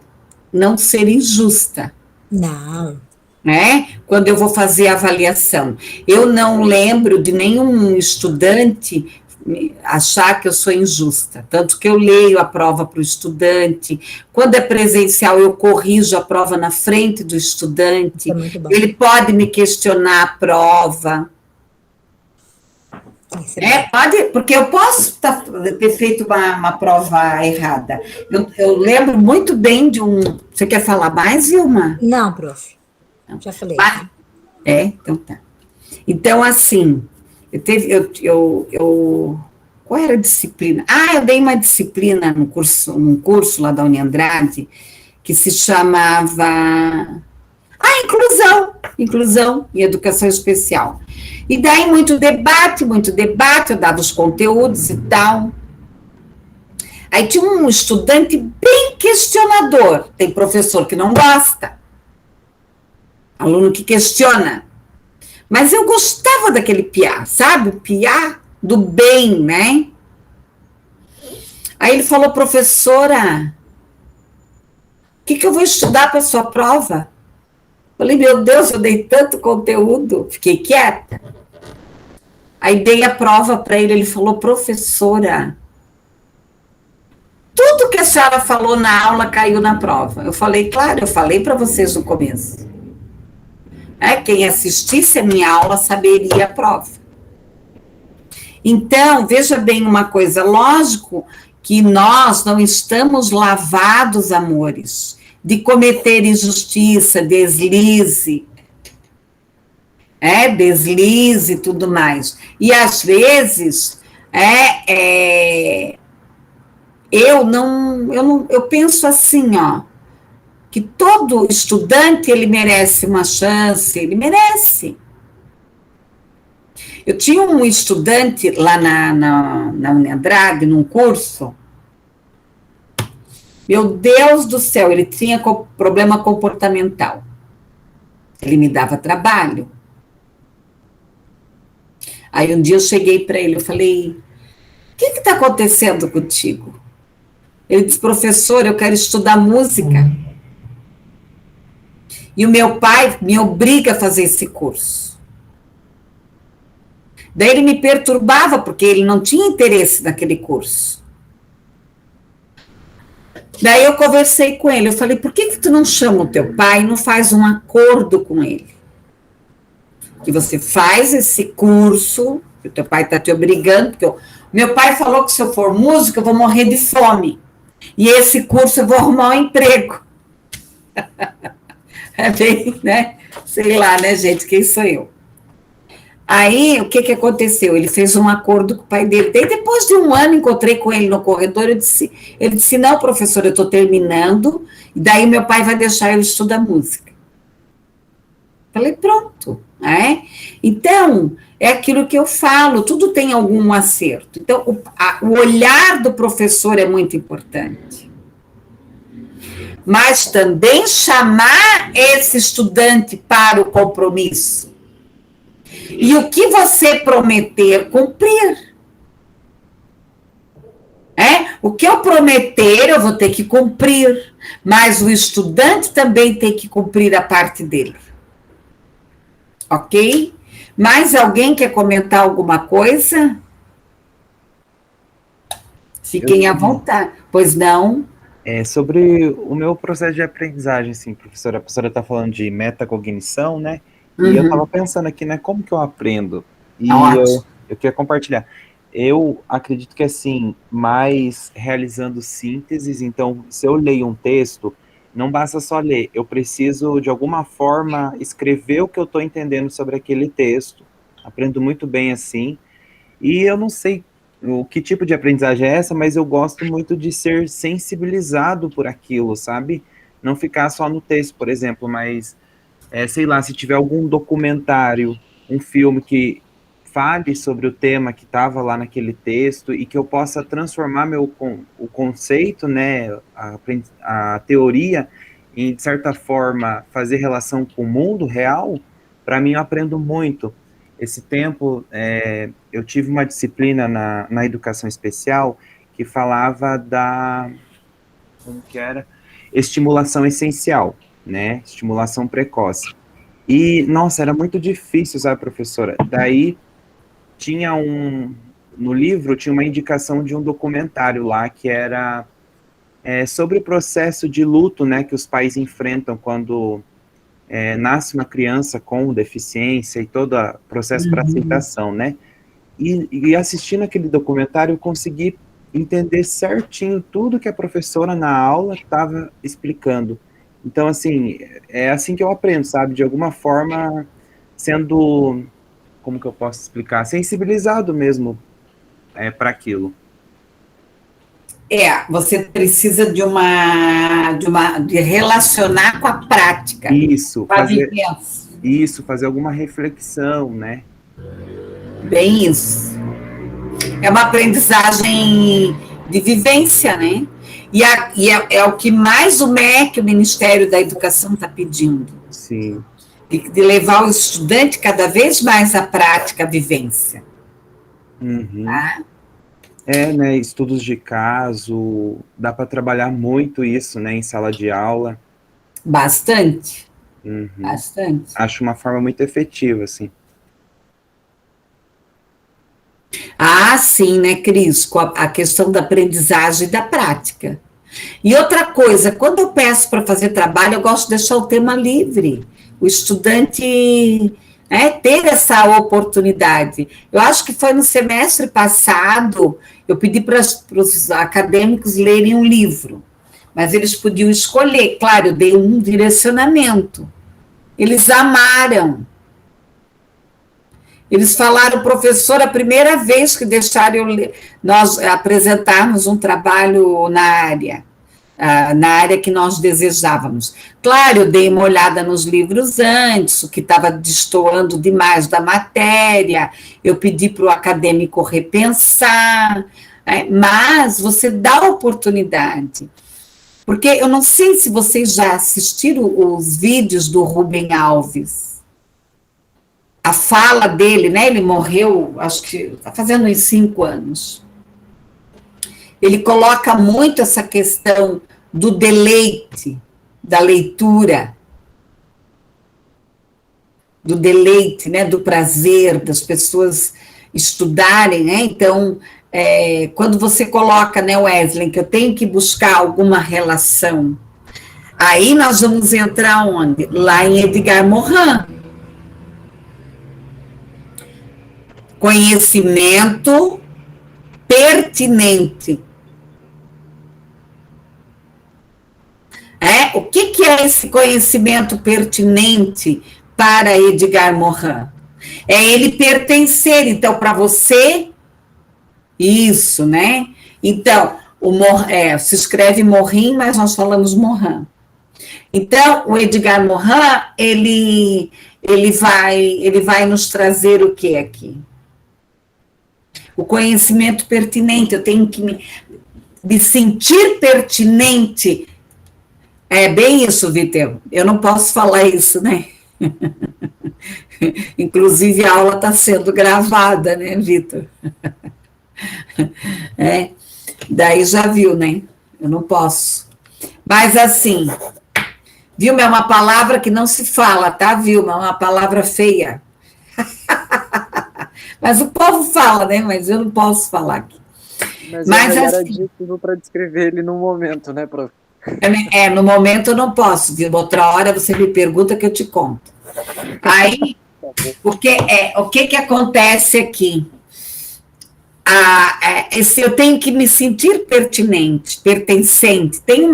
não ser injusta. Não. Né? Quando eu vou fazer a avaliação. Eu não lembro de nenhum estudante achar que eu sou injusta. Tanto que eu leio a prova para o estudante. Quando é presencial, eu corrijo a prova na frente do estudante. Ele pode me questionar a prova. Pode, porque eu posso ter feito uma prova errada. Eu lembro muito bem de um... Você quer falar mais, Vilma? Não, prof. Não, já falei. Então tá. Então, assim, qual era a disciplina? Eu dei uma disciplina num curso lá da Uniandrade, que se chamava... Inclusão e Educação Especial. E daí muito debate, eu dava os conteúdos e tal. Aí tinha um estudante bem questionador, tem professor que não gosta, aluno que questiona. Mas eu gostava daquele piá, sabe? O piá do bem, né? Aí ele falou, professora, o que eu vou estudar para a sua prova? Falei, meu Deus, eu dei tanto conteúdo, fiquei quieta. Aí dei a prova para ele, ele falou, professora, tudo que a senhora falou na aula caiu na prova. Eu falei, claro, eu falei para vocês no começo. Quem assistisse a minha aula saberia a prova. Então, veja bem uma coisa, lógico que nós não estamos lavados, amores, de cometer injustiça, deslize e tudo mais. E, às vezes, eu penso assim, ó, que todo estudante, ele merece uma chance, ele merece. Eu tinha um estudante lá na Uniandrade, num curso, meu Deus do céu, ele tinha problema comportamental. Ele me dava trabalho. Aí um dia eu cheguei para ele, eu falei, o que está acontecendo contigo? Ele disse, professor, eu quero estudar música. E o meu pai me obriga a fazer esse curso. Daí ele me perturbava, porque ele não tinha interesse naquele curso. Daí eu conversei com ele, eu falei, por que tu não chama o teu pai e não faz um acordo com ele? Que você faz esse curso, O teu pai está te obrigando, porque meu pai falou que se eu for música, eu vou morrer de fome. E esse curso eu vou arrumar um emprego. É bem, né? Sei lá, né, gente? Quem sou eu? Aí, o que aconteceu? Ele fez um acordo com o pai dele. Daí, depois de um ano, encontrei com ele no corredor, ele disse, não, professor, eu estou terminando, e daí meu pai vai deixar eu estudar música. Falei, pronto. Né? Então, é aquilo que eu falo, tudo tem algum acerto. Então, o olhar do professor é muito importante. Mas também chamar esse estudante para o compromisso. E o que você prometer, cumprir. O que eu prometer, eu vou ter que cumprir. Mas o estudante também tem que cumprir a parte dele. Ok? Mais alguém quer comentar alguma coisa? Fiquem à vontade. Pois não? Sobre o meu processo de aprendizagem, assim, professora. A professora está falando de metacognição, né? E eu estava pensando aqui, né, como que eu aprendo? E eu queria compartilhar. Eu acredito que, assim, mais realizando sínteses, então, se eu leio um texto, não basta só ler, eu preciso, de alguma forma, escrever o que eu estou entendendo sobre aquele texto. Aprendo muito bem assim, e eu não sei o que tipo de aprendizagem é essa, mas eu gosto muito de ser sensibilizado por aquilo, sabe? Não ficar só no texto, por exemplo, mas... sei lá, se tiver algum documentário, um filme que fale sobre o tema que estava lá naquele texto e que eu possa transformar o conceito, né, a teoria, em, de certa forma, fazer relação com o mundo real, para mim eu aprendo muito. Esse tempo, eu tive uma disciplina na educação especial que falava como que era? Estimulação essencial, né? Estimulação precoce. E, nossa, era muito difícil, sabe, professora? Daí, no livro, tinha uma indicação de um documentário lá, que era sobre o processo de luto, né, que os pais enfrentam quando nasce uma criança com deficiência e todo o processo para aceitação, né? E assistindo aquele documentário, eu consegui entender certinho tudo que a professora na aula estava explicando. Então, assim, é assim que eu aprendo, sabe? De alguma forma, sendo, como que eu posso explicar? Sensibilizado mesmo para aquilo. Você precisa de relacionar com a prática. Isso, com a vivência. Isso, fazer alguma reflexão, né? Bem isso. É uma aprendizagem de vivência, né? E é o que mais o MEC, o Ministério da Educação, está pedindo. Sim. De levar o estudante cada vez mais à prática, à vivência. Uhum. Tá? Né, estudos de caso, dá para trabalhar muito isso, né, em sala de aula. Bastante. Uhum. Bastante. Acho uma forma muito efetiva, assim. Sim, né, Cris, com a questão da aprendizagem e da prática. E outra coisa, quando eu peço para fazer trabalho, eu gosto de deixar o tema livre. O estudante ter essa oportunidade. Eu acho que foi no semestre passado, eu pedi para os acadêmicos lerem um livro, mas eles podiam escolher. Claro, eu dei um direcionamento. Eles amaram. Eles falaram, professor, a primeira vez que deixaram nós apresentarmos um trabalho na área que nós desejávamos. Claro, eu dei uma olhada nos livros antes, o que estava destoando demais da matéria, eu pedi para o acadêmico repensar, mas você dá oportunidade. Porque eu não sei se vocês já assistiram os vídeos do Rubem Alves. A fala dele, né? Ele morreu, acho que está fazendo uns 5 anos. Ele coloca muito essa questão do deleite, da leitura, do deleite, né? Do prazer, das pessoas estudarem, né? Então, quando você coloca, né, Wesley, que eu tenho que buscar alguma relação, aí nós vamos entrar onde? Lá em Edgar Morin. Conhecimento pertinente. O que é esse conhecimento pertinente para Edgar Morin? É ele pertencer. Então, para você, isso, né? Então, se escreve Morin, mas nós falamos Morin. Então, o Edgar Morin, ele vai nos trazer o que aqui? O conhecimento pertinente. Eu tenho que me sentir pertinente. É bem isso, Vitor. Eu não posso falar isso, né? Inclusive, a aula está sendo gravada, né, Vitor? Daí já viu, né? Eu não posso. Mas assim, Vilma é uma palavra que não se fala, tá, Vilma? É uma palavra feia. Mas o povo fala, né? Mas eu não posso falar aqui. Mas era adjetivo para descrever ele no momento, né, prof? No momento eu não posso, Vilma. Outra hora você me pergunta que eu te conto. Aí, o que acontece aqui? Eu tenho que me sentir pertencente. Tem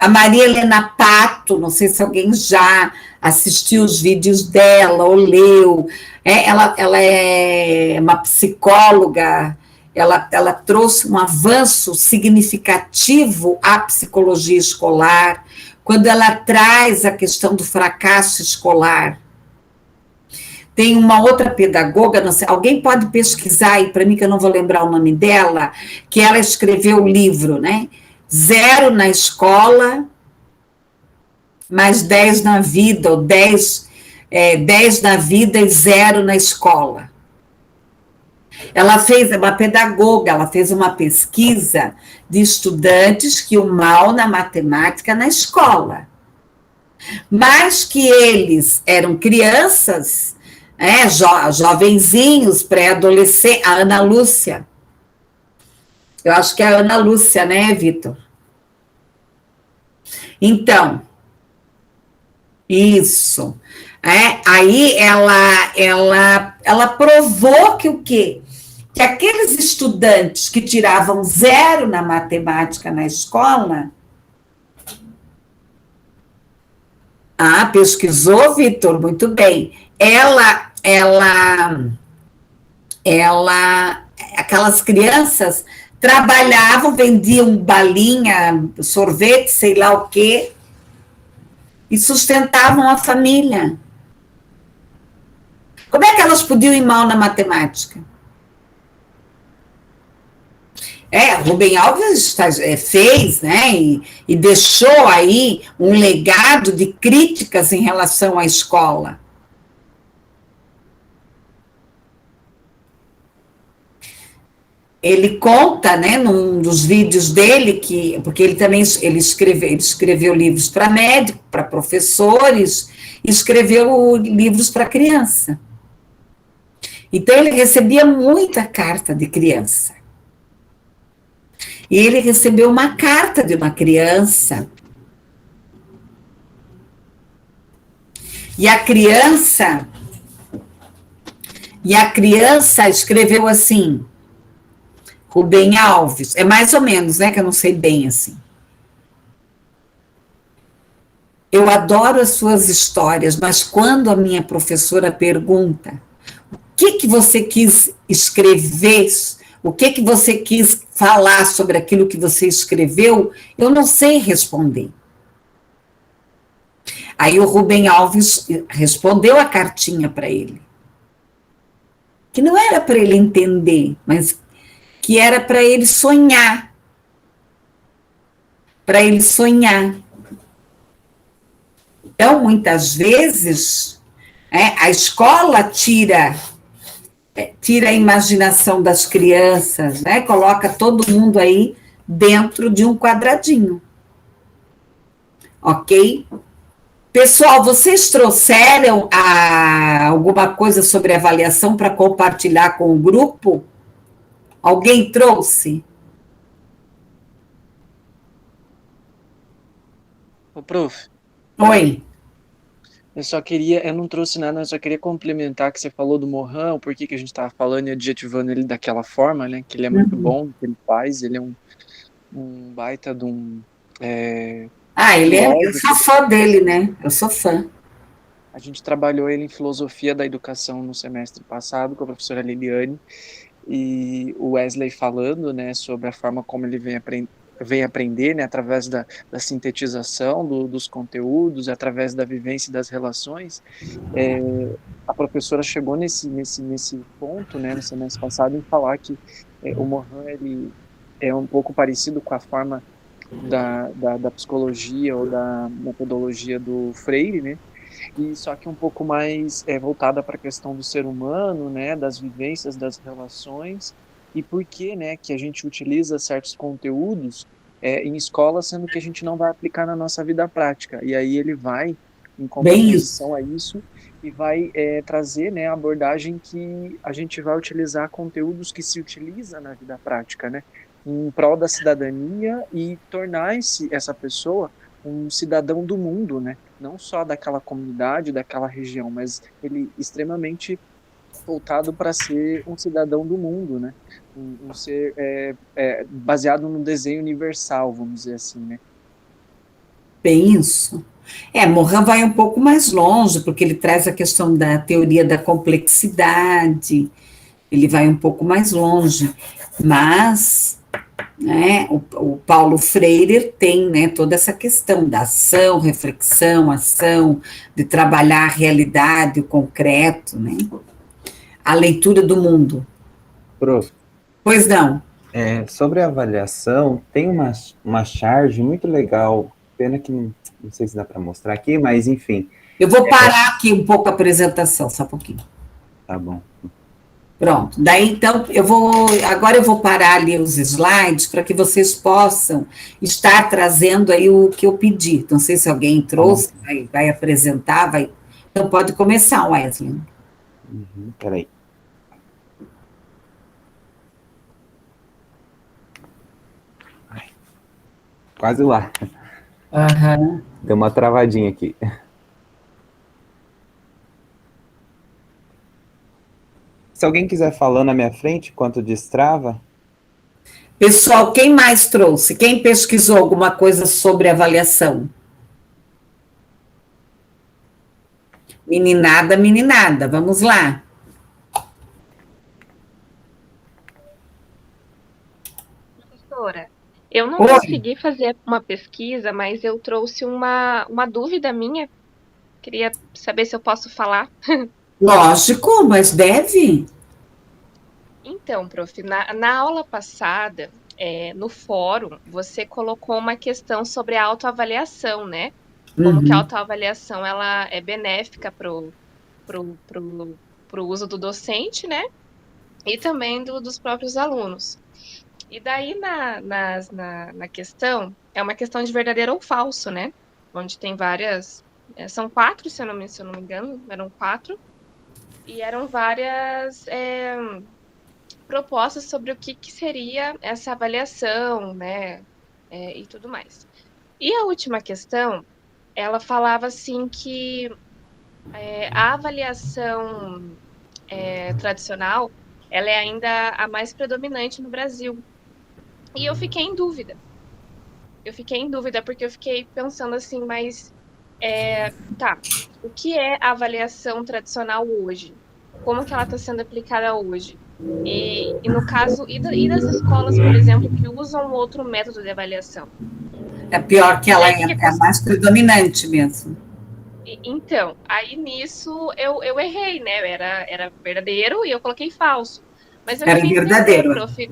a Maria Helena Pato, não sei se alguém já assistiu os vídeos dela ou leu. Ela é uma psicóloga. Ela trouxe um avanço significativo à psicologia escolar, quando ela traz a questão do fracasso escolar. Tem uma outra pedagoga, não sei, alguém pode pesquisar aí para mim, que eu não vou lembrar o nome dela, que ela escreveu o livro, né? 0 na escola, mais 10 na vida, ou 10 na vida e 0 na escola. Ela fez, uma pedagoga, ela fez uma pesquisa de estudantes que iam mal na matemática na escola, mas que eles eram crianças, jovenzinhos, pré-adolescentes. A Ana Lúcia, eu acho que é a Ana Lúcia, né, Vitor? Então, isso. Aí ela provou que o quê? Que aqueles estudantes que tiravam 0 na matemática na escola... pesquisou, Vitor? Muito bem. Aquelas crianças trabalhavam, vendiam balinha, sorvete, sei lá o quê, e sustentavam a família. Como é que elas podiam ir mal na matemática? Rubem Alves fez, né, e deixou aí um legado de críticas em relação à escola. Ele conta, né, num dos vídeos dele, porque ele também ele escreveu livros para médicos, para professores, e escreveu livros para criança. Então, ele recebia muita carta de criança. E ele recebeu uma carta de uma criança. E a criança escreveu assim, Rubem Alves, é mais ou menos, né, que eu não sei bem assim. Eu adoro as suas histórias, mas quando a minha professora pergunta o que você quis escrever, o que você quis falar sobre aquilo que você escreveu, eu não sei responder. Aí o Rubem Alves respondeu a cartinha para ele. Que não era para ele entender, mas que era para ele sonhar. Para ele sonhar. Então, muitas vezes, a escola tira a imaginação das crianças, né? Coloca todo mundo aí dentro de um quadradinho. Ok? Pessoal, vocês trouxeram alguma coisa sobre avaliação para compartilhar com o grupo? Alguém trouxe? Ô, prof. Oi. Eu não trouxe nada, eu só queria complementar que você falou do Mohan, por que a gente estava falando e adjetivando ele daquela forma, né? Que ele é muito bom no que ele faz, ele é um baita de um Eu sou filósofo. fã dele, né? Eu sou fã. A gente trabalhou ele em filosofia da educação no semestre passado com a professora Liliane, e o Wesley falando, né, sobre a forma como ele vem aprender, né, através da sintetização dos conteúdos, através da vivência das relações. A professora chegou nesse ponto, né, no semestre passado, em falar que o Mohan, ele é um pouco parecido com a forma da psicologia ou da metodologia do Freire, né, e só que um pouco mais voltada para a questão do ser humano, né, das vivências, das relações, e por que, né, que a gente utiliza certos conteúdos em escola, sendo que a gente não vai aplicar na nossa vida prática. E aí ele vai, em contraposição a isso, e vai trazer, né, a abordagem que a gente vai utilizar conteúdos que se utiliza na vida prática, né, em prol da cidadania e tornar essa pessoa um cidadão do mundo, né, não só daquela comunidade, daquela região, mas ele extremamente voltado para ser um cidadão do mundo, né? Um ser baseado no desenho universal, vamos dizer assim, né? Bem isso. Mohan vai um pouco mais longe, porque ele traz a questão da teoria da complexidade, ele vai um pouco mais longe, mas né, o Paulo Freire tem, né, toda essa questão da ação, reflexão, ação, de trabalhar a realidade, o concreto, né, a leitura do mundo. Prof. Pois não. Sobre a avaliação, tem uma charge muito legal, pena que não sei se dá para mostrar aqui, mas enfim. Eu vou parar aqui um pouco a apresentação, só um pouquinho. Tá bom. Pronto, daí então agora eu vou parar ali os slides para que vocês possam estar trazendo aí o que eu pedi. Não sei se alguém trouxe, vai apresentar, então pode começar, Wesley. Peraí. Quase lá. Deu uma travadinha aqui. Se alguém quiser falar na minha frente, enquanto destrava. Pessoal, quem mais trouxe? Quem pesquisou alguma coisa sobre avaliação? Meninada, vamos lá. Professora, eu não consegui fazer uma pesquisa, mas eu trouxe uma dúvida minha. Queria saber se eu posso falar. Lógico, mas deve. Então, prof, na aula passada, no fórum, você colocou uma questão sobre a autoavaliação, né? Como que a autoavaliação ela é benéfica pro uso do docente, né? E também dos próprios alunos. E daí, na questão, é uma questão de verdadeiro ou falso, né? Onde tem várias... são 4, se eu não me engano, eram 4. E eram várias propostas sobre o que seria essa avaliação, né, e tudo mais. E a última questão, ela falava assim que a avaliação tradicional, ela é ainda a mais predominante no Brasil. E eu fiquei em dúvida. Porque eu fiquei pensando assim, mas o que é a avaliação tradicional hoje? Como que ela está sendo aplicada hoje? E no caso, e das escolas, por exemplo, que usam outro método de avaliação? É pior que ela é a mais predominante mesmo. Então, aí nisso eu errei, né? Era verdadeiro e eu coloquei falso. Mas eu era queria verdadeiro. Entender, prof.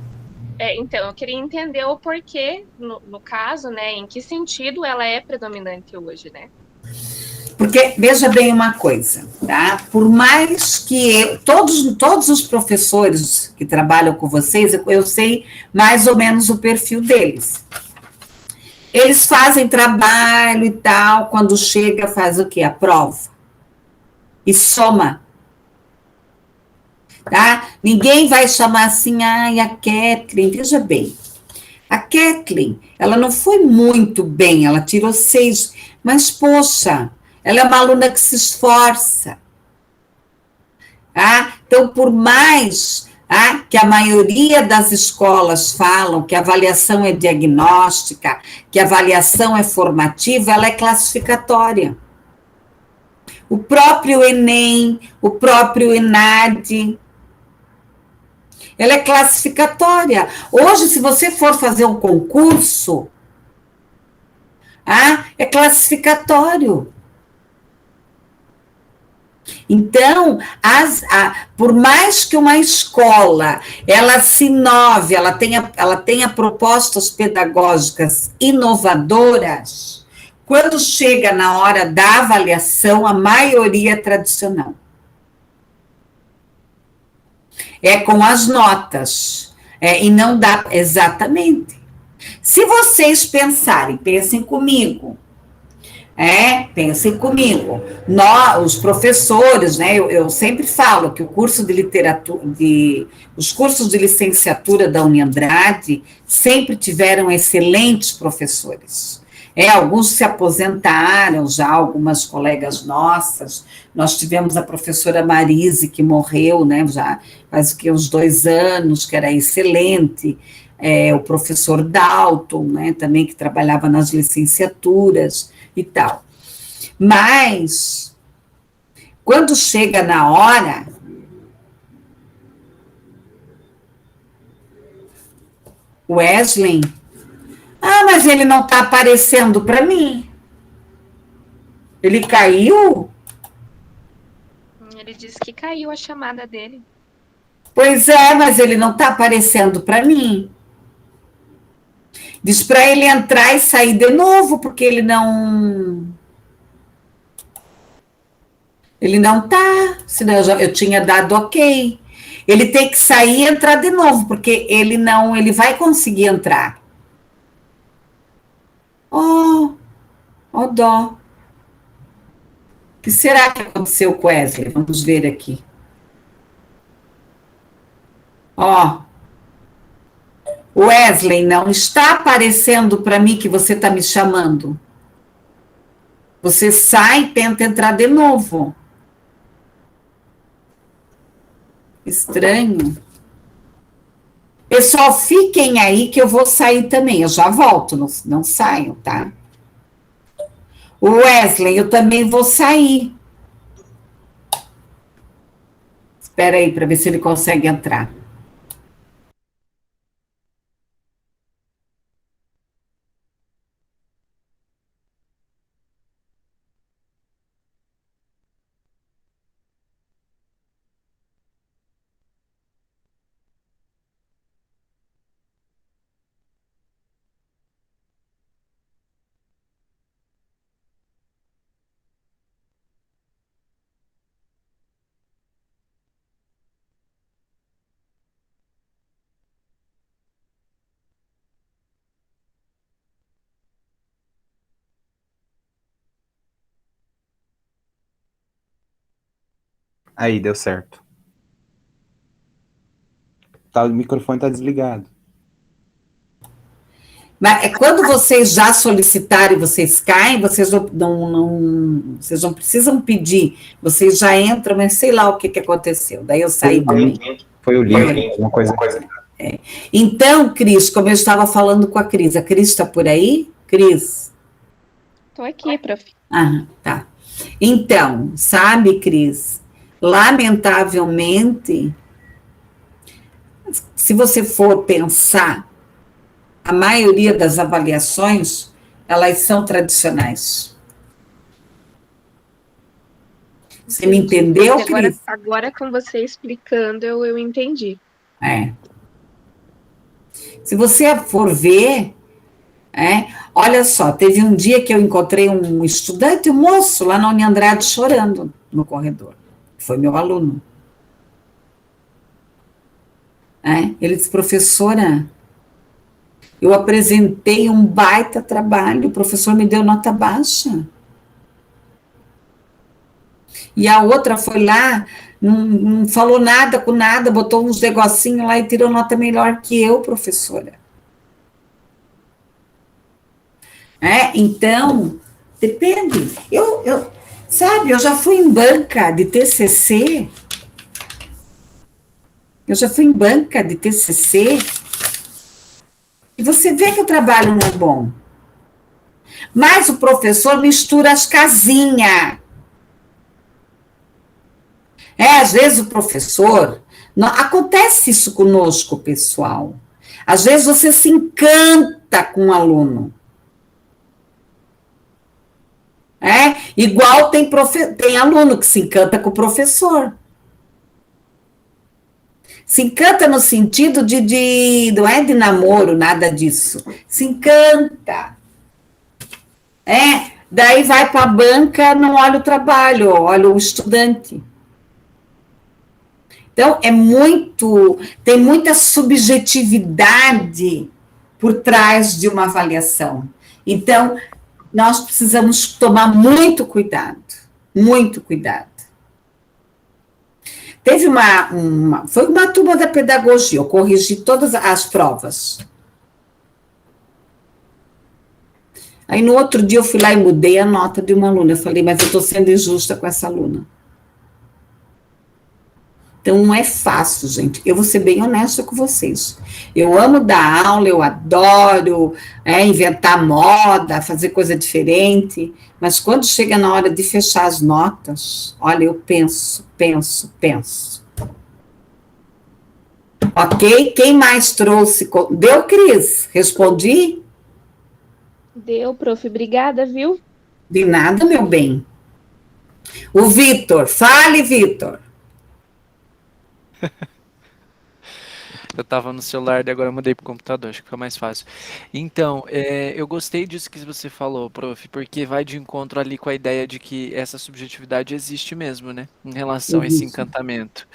Então, eu queria entender o porquê, no caso, né? Em que sentido ela é predominante hoje, né? Porque, veja bem uma coisa, tá? Por mais que todos os professores que trabalham com vocês, eu sei mais ou menos o perfil deles. Eles fazem trabalho e tal, quando chega faz o quê? A prova. E soma. Tá? Ninguém vai chamar assim, a Kathleen, veja bem. A Kathleen, ela não foi muito bem, ela tirou 6, mas, poxa, ela é uma aluna que se esforça. Tá? Então, por mais que a maioria das escolas falam que a avaliação é diagnóstica, que a avaliação é formativa, ela é classificatória. O próprio Enem, o próprio ENAD, ela é classificatória. Hoje, se você for fazer um concurso, é classificatório. Então, por mais que uma escola, ela se inove, ela tenha propostas pedagógicas inovadoras, quando chega na hora da avaliação, a maioria é tradicional. É com as notas, e não dá, exatamente. Se vocês pensem comigo, pensem comigo. Nós, os professores, né, eu sempre falo que o curso de literatura, os cursos de licenciatura da Uniandrade sempre tiveram excelentes professores. Alguns se aposentaram já, algumas colegas nossas. Nós tivemos a professora Marise, que morreu, né, já faz uns 2 anos, que era excelente. O professor Dalton, né, também, que trabalhava nas licenciaturas e tal. Mas, quando chega na hora, Wesley, mas ele não está aparecendo para mim. Ele caiu? Ele disse que caiu a chamada dele. Pois é, mas ele não está aparecendo para mim. Diz para ele entrar e sair de novo, porque ele não tá, senão eu tinha dado ok. Ele tem que sair e entrar de novo, porque ele vai conseguir entrar. Dó. O que será que aconteceu com Wesley? Vamos ver aqui. Wesley, não está aparecendo para mim que você está me chamando. Você sai e tenta entrar de novo. Estranho. Pessoal, fiquem aí que eu vou sair também. Eu já volto, não saiam, tá? Wesley, eu também vou sair. Espera aí para ver se ele consegue entrar. Aí, deu certo. O microfone está desligado. Mas quando vocês já solicitarem, vocês caem, vocês não precisam pedir, vocês já entram, mas sei lá o que aconteceu. Daí eu saí também. Foi o link, uma coisa. Então, Cris, como eu estava falando com a Cris está por aí? Cris? Estou aqui, prof. Tá. Então, sabe, Cris, lamentavelmente, se você for pensar, a maioria das avaliações, elas são tradicionais. Você me entendeu, Cris? Agora com você explicando, eu entendi. Se você for ver, olha só, teve um dia que eu encontrei um estudante, um moço, lá na Uniandrade, chorando no corredor. Foi meu aluno. Ele disse, professora, eu apresentei um baita trabalho, o professor me deu nota baixa. E a outra foi lá, não falou nada com nada, botou uns negocinhos lá e tirou nota melhor que eu, professora. Então, depende. Sabe, eu já fui em banca de TCC. E você vê que o trabalho não é bom. Mas o professor mistura as casinhas. Às vezes o professor... Acontece isso conosco, pessoal. Às vezes você se encanta com o aluno. Igual tem aluno que se encanta com o professor. Se encanta no sentido não é de namoro, nada disso. Se encanta. Daí vai para a banca, não olha o trabalho, olha o estudante. Então, tem muita subjetividade por trás de uma avaliação. Então, nós precisamos tomar muito cuidado, muito cuidado. Teve foi uma turma da pedagogia, eu corrigi todas as provas. Aí, no outro dia, eu fui lá e mudei a nota de uma aluna. Eu falei, mas eu estou sendo injusta com essa aluna. Então, não é fácil, gente. Eu vou ser bem honesta com vocês. Eu amo dar aula, eu adoro inventar moda, fazer coisa diferente, mas quando chega na hora de fechar as notas, olha, eu penso. Ok? Quem mais trouxe? Deu, Cris? Respondi? Deu, prof. Obrigada, viu? De nada, meu bem. O Vitor. Fale, Vitor. Eu estava no celular e agora eu mudei para o computador, acho que fica mais fácil. Então, eu gostei disso que você falou, prof, porque vai de encontro ali com a ideia de que essa subjetividade existe mesmo, né? Em relação a esse encantamento.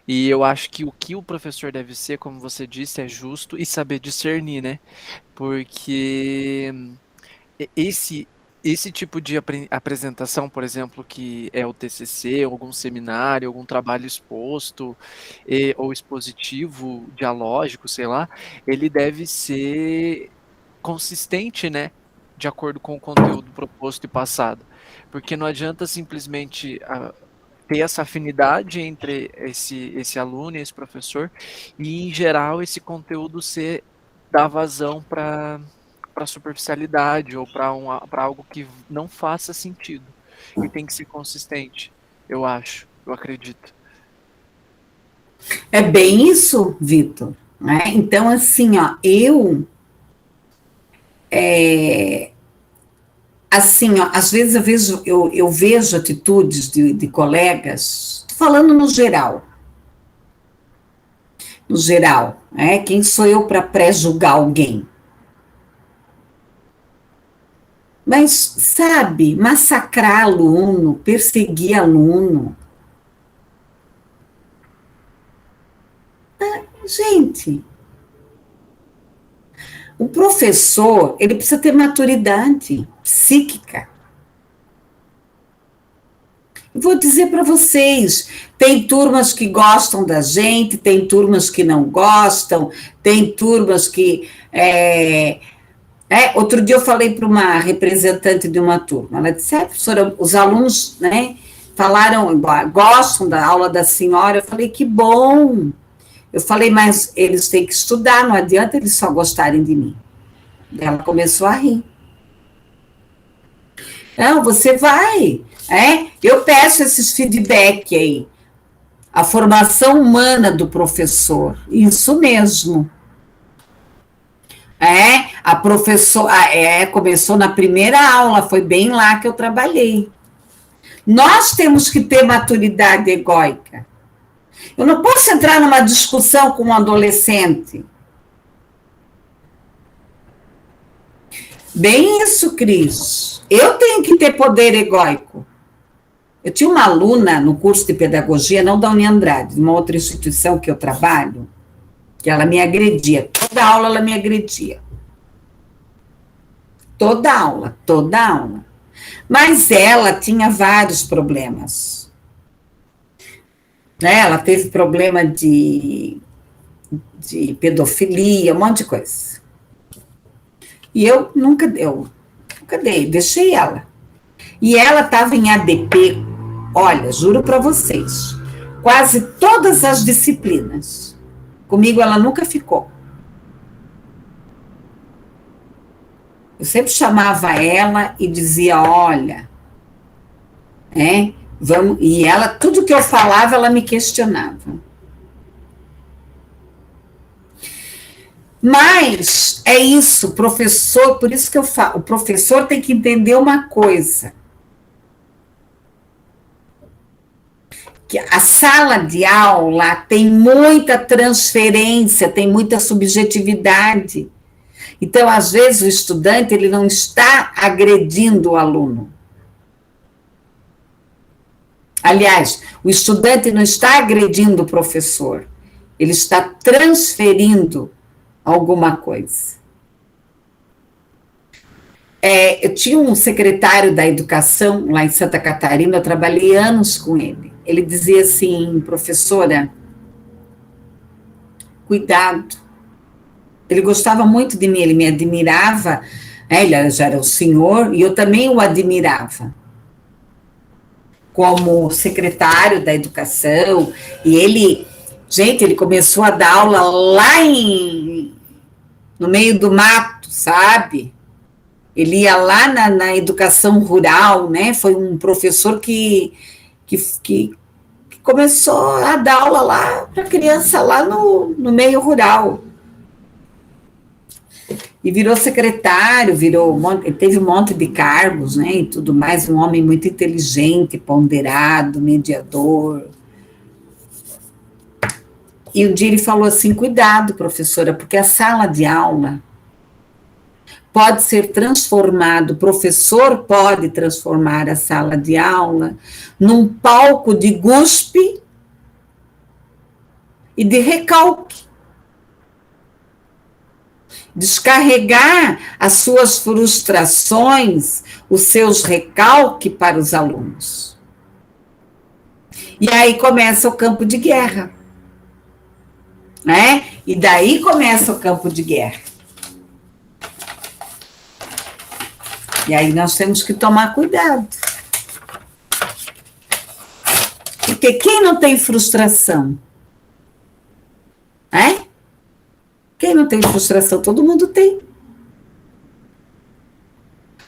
E eu acho que o professor deve ser, como você disse, é justo e saber discernir, né? Porque esse tipo de apresentação, por exemplo, que é o TCC, algum seminário, algum trabalho exposto, ou expositivo, dialógico, sei lá, ele deve ser consistente, né? De acordo com o conteúdo proposto e passado. Porque não adianta simplesmente ter essa afinidade entre esse aluno e esse professor, e, em geral, esse conteúdo dar vazão para superficialidade ou para algo que não faça sentido. E tem que ser consistente, eu acredito. É bem isso, Vitor. Então, assim, às vezes eu vejo atitudes de colegas, falando no geral, quem sou eu para pré-julgar alguém? Mas, sabe, massacrar aluno, perseguir aluno. Gente, o professor, ele precisa ter maturidade psíquica. Vou dizer para vocês, tem turmas que gostam da gente, tem turmas que não gostam, tem turmas que... outro dia eu falei para uma representante de uma turma, ela disse, professora, os alunos, falaram, gostam da aula da senhora, eu falei, que bom. Eu falei, mas eles têm que estudar, não adianta eles só gostarem de mim. Ela começou a rir. Não, você vai, eu peço esses feedback aí, a formação humana do professor, isso mesmo. A professora, começou na primeira aula, foi bem lá que eu trabalhei. Nós temos que ter maturidade egóica. Eu não posso entrar numa discussão com um adolescente. Bem isso, Cris. Eu tenho que ter poder egóico. Eu tinha uma aluna no curso de pedagogia, não da Uniandrade, de uma outra instituição que eu trabalho, que ela me agredia. Toda aula ela me agredia. Toda aula. Mas ela tinha vários problemas. Ela teve problema de pedofilia, um monte de coisa. E eu nunca dei, deixei ela. E ela estava em ADP, olha, juro para vocês, quase todas as disciplinas. Comigo ela nunca ficou. Eu sempre chamava ela e dizia, olha, vamos, e ela, tudo que eu falava, ela me questionava. Mas é isso, professor, por isso que eu falo, o professor tem que entender uma coisa. Que a sala de aula tem muita transferência, tem muita subjetividade. Então, às vezes, o estudante ele não está agredindo o aluno. Aliás, o estudante não está agredindo o professor, ele está transferindo alguma coisa. Eu tinha um secretário da educação lá em Santa Catarina, eu trabalhei anos com ele. Ele dizia assim, professora, cuidado. Ele gostava muito de mim, ele me admirava, ele já era o senhor, e eu também o admirava. Como secretário da educação, e ele, gente, ele começou a dar aula lá no meio do mato, sabe? Ele ia lá na educação rural, né? Foi um professor que começou a dar aula lá para criança lá no meio rural. E virou secretário, teve um monte de cargos, né? E tudo mais, um homem muito inteligente, ponderado, mediador. E um dia ele falou assim, cuidado, professora, porque a sala de aula pode ser transformado, o professor pode transformar a sala de aula num palco de guspe e de recalque. Descarregar as suas frustrações, os seus recalques para os alunos. E aí começa o campo de guerra. Né? E daí começa o campo de guerra. E aí nós temos que tomar cuidado. Porque quem não tem frustração? Quem não tem frustração? Todo mundo tem.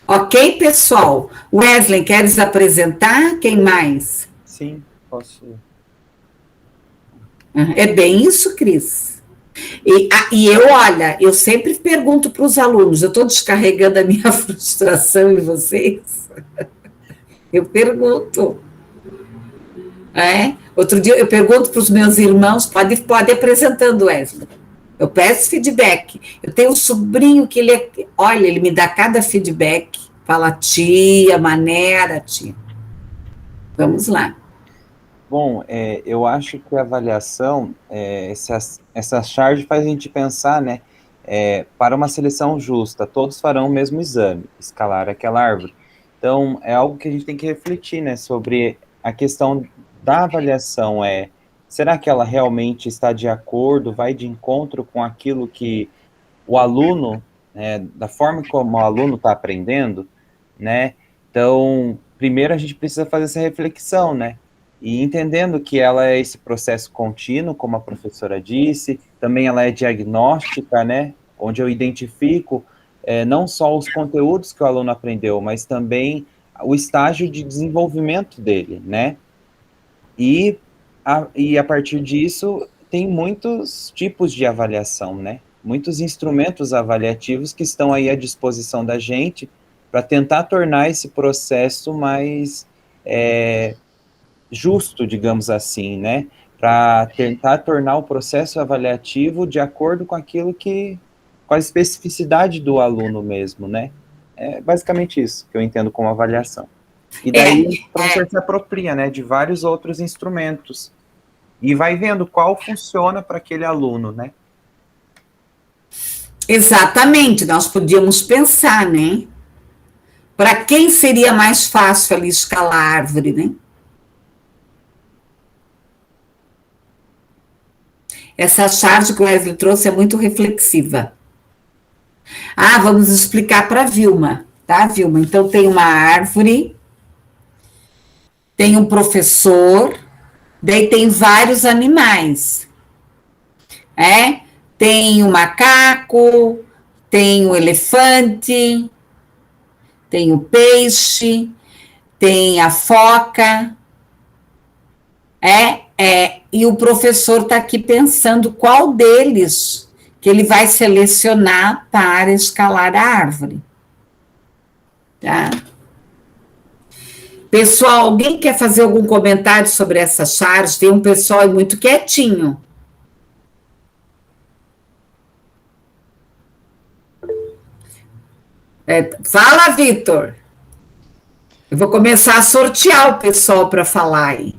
Ok, pessoal? Wesley, queres apresentar? Quem mais? Sim, posso. É bem isso, Cris. E eu sempre pergunto para os alunos, eu estou descarregando a minha frustração em vocês? Eu pergunto. Outro dia eu pergunto para os meus irmãos, pode apresentando, Wesley. Eu peço feedback. Eu tenho um sobrinho que ele me dá cada feedback, fala tia, maneira, tia. Vamos lá. Bom, eu acho que a avaliação, essa charge faz a gente pensar, né, para uma seleção justa, todos farão o mesmo exame, escalar aquela árvore. Então, é algo que a gente tem que refletir, né, sobre a questão da avaliação, será que ela realmente está de acordo, vai de encontro com aquilo que o aluno, da forma como o aluno está aprendendo, né? Então, primeiro a gente precisa fazer essa reflexão, né? E entendendo que ela é esse processo contínuo, como a professora disse, também ela é diagnóstica, né? Onde eu identifico não só os conteúdos que o aluno aprendeu, mas também o estágio de desenvolvimento dele, né? E a partir disso, tem muitos tipos de avaliação, né? Muitos instrumentos avaliativos que estão aí à disposição da gente para tentar tornar esse processo mais justo, digamos assim, né? Para tentar tornar o processo avaliativo de acordo com aquilo com a especificidade do aluno mesmo, né? É basicamente isso que eu entendo como avaliação. E daí o professor se apropria, né, de vários outros instrumentos e vai vendo qual funciona para aquele aluno, né? Exatamente, nós podíamos pensar, né? Para quem seria mais fácil ali escalar a árvore, né? Essa charge que o Wesley trouxe é muito reflexiva. Vamos explicar para a Vilma, tá, Vilma? Então, tem uma árvore, tem um professor, daí tem vários animais. Tem o macaco, tem o elefante, tem o peixe, tem a foca, e o professor está aqui pensando qual deles que ele vai selecionar para escalar a árvore. Tá? Pessoal, alguém quer fazer algum comentário sobre essa charge? Tem um pessoal muito quietinho. Fala, Vitor. Eu vou começar a sortear o pessoal para falar aí.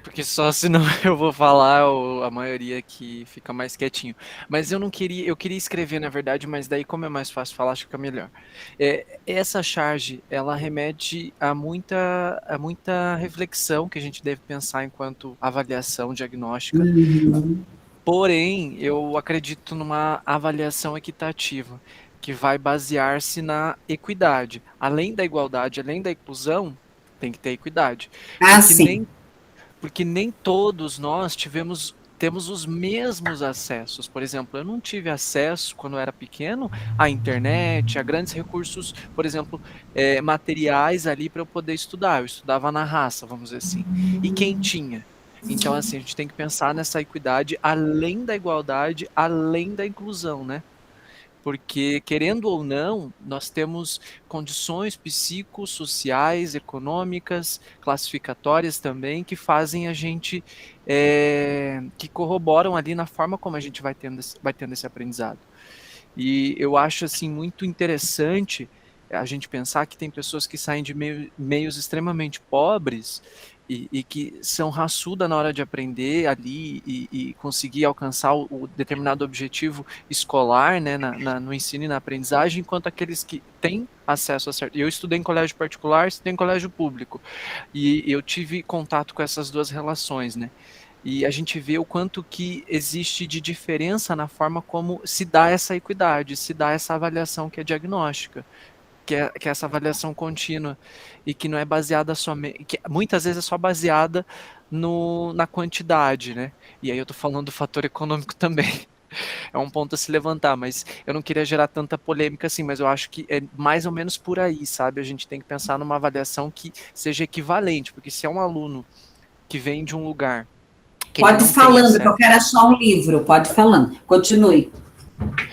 Porque só senão eu vou falar, a maioria aqui fica mais quietinho. Mas eu queria escrever, na verdade, mas daí como é mais fácil falar, acho que fica melhor. Essa charge, ela remete a muita reflexão que a gente deve pensar enquanto avaliação diagnóstica. Porém, eu acredito numa avaliação equitativa, que vai basear-se na equidade. Além da igualdade, além da inclusão, tem que ter equidade. Sim. Porque nem todos nós temos os mesmos acessos. Por exemplo, eu não tive acesso, quando eu era pequeno, à internet, a grandes recursos, por exemplo, materiais ali para eu poder estudar. Eu estudava na raça, vamos dizer assim. E quem tinha? Então, assim, a gente tem que pensar nessa equidade, além da igualdade, além da inclusão, né? Porque, querendo ou não, nós temos condições psicossociais, econômicas, classificatórias também, que fazem a gente, que corroboram ali na forma como a gente vai tendo esse aprendizado. E eu acho, assim, muito interessante a gente pensar que tem pessoas que saem de meios extremamente pobres e que são raçudas na hora de aprender ali e conseguir alcançar o determinado objetivo escolar, né, no ensino e na aprendizagem, enquanto aqueles que têm acesso a certo. Eu estudei em colégio particular, estudei em colégio público, e eu tive contato com essas duas relações, né? E a gente vê o quanto que existe de diferença na forma como se dá essa equidade, se dá essa avaliação que é diagnóstica, que é essa avaliação contínua, e que não é baseada somente, que muitas vezes é só baseada na quantidade, né? E aí eu tô falando do fator econômico também. É um ponto a se levantar, mas eu não queria gerar tanta polêmica assim, mas eu acho que é mais ou menos por aí, sabe? A gente tem que pensar numa avaliação que seja equivalente, porque se é um aluno que vem de um lugar... Pode ir falando, que eu quero achar um livro, pode ir falando, continue.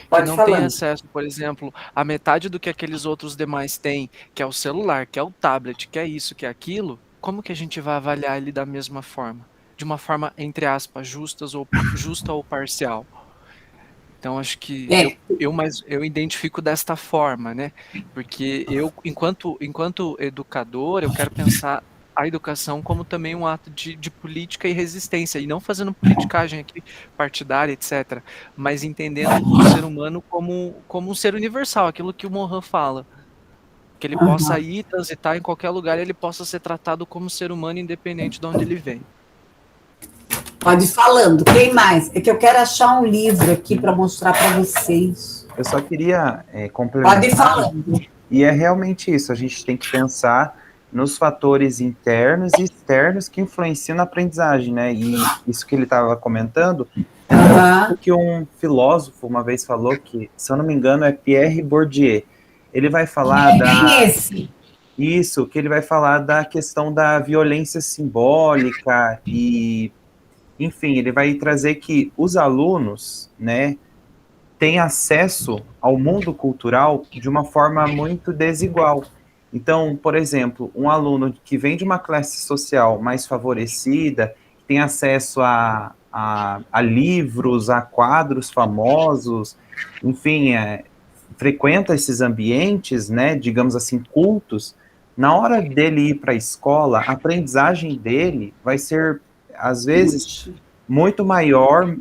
Pode não tem acesso, por exemplo, a metade do que aqueles outros demais têm, que é o celular, que é o tablet, que é isso, que é aquilo, como que a gente vai avaliar ele da mesma forma? De uma forma, entre aspas, justa ou parcial. Então, acho que eu identifico desta forma, né? Porque eu, enquanto educador, eu quero pensar a educação como também um ato de política e resistência, e não fazendo politicagem aqui partidária, etc., mas entendendo o ser humano como um ser universal, aquilo que o Mohan fala, que ele possa ir, transitar em qualquer lugar, e ele possa ser tratado como ser humano independente de onde ele vem. Pode ir falando. Quem mais? É que eu quero achar um livro aqui para mostrar para vocês. Eu só queria complementar. Pode ir falando. E é realmente isso, a gente tem que pensar nos fatores internos e externos que influenciam na aprendizagem, né? E isso que ele estava comentando, o que um filósofo uma vez falou, que, se eu não me engano, é Pierre Bourdieu. Ele vai falar Isso, que ele vai falar da questão da violência simbólica e, enfim, ele vai trazer que os alunos, né, têm acesso ao mundo cultural de uma forma muito desigual. Então, por exemplo, um aluno que vem de uma classe social mais favorecida, que tem acesso a livros, a quadros famosos, enfim, frequenta esses ambientes, né, digamos assim, cultos, na hora dele ir para a escola, a aprendizagem dele vai ser, às vezes, muito maior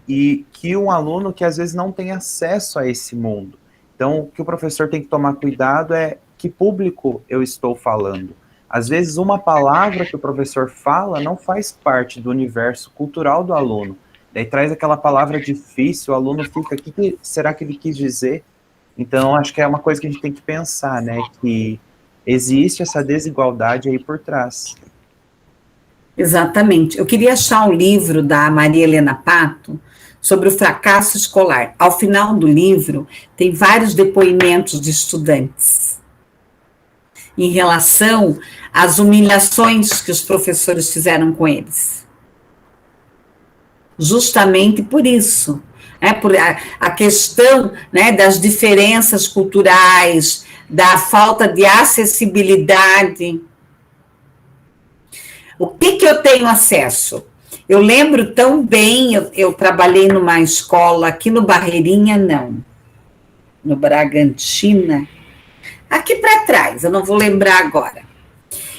e que um aluno que, às vezes, não tem acesso a esse mundo. Então, o que o professor tem que tomar cuidado é que público eu estou falando. Às vezes, uma palavra que o professor fala não faz parte do universo cultural do aluno. Daí traz aquela palavra difícil, o aluno fica, o que será que ele quis dizer? Então, acho que é uma coisa que a gente tem que pensar, né? Que existe essa desigualdade aí por trás. Exatamente. Eu queria achar um livro da Maria Helena Pato sobre o fracasso escolar. Ao final do livro, tem vários depoimentos de estudantes em relação às humilhações que os professores fizeram com eles. Justamente por isso, por a questão, né, das diferenças culturais, da falta de acessibilidade. O que eu tenho acesso? Eu lembro tão bem, eu trabalhei numa escola aqui no Barreirinha, não, no Bragantina, aqui para trás, eu não vou lembrar agora.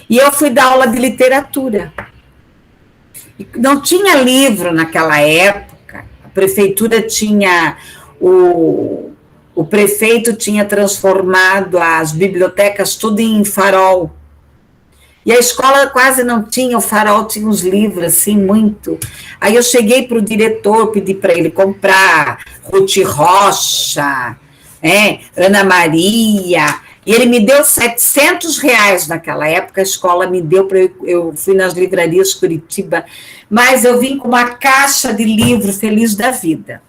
E eu fui dar aula de literatura. Não tinha livro naquela época, a prefeitura tinha, o prefeito tinha transformado as bibliotecas tudo em farol. E a escola quase não tinha, o farol tinha uns livros, assim, muito. Aí eu cheguei para o diretor, pedi para ele comprar Ruth Rocha, Ana Maria, e ele me deu R$700 naquela época, a escola me deu, eu fui nas livrarias Curitiba, mas eu vim com uma caixa de livro feliz da vida.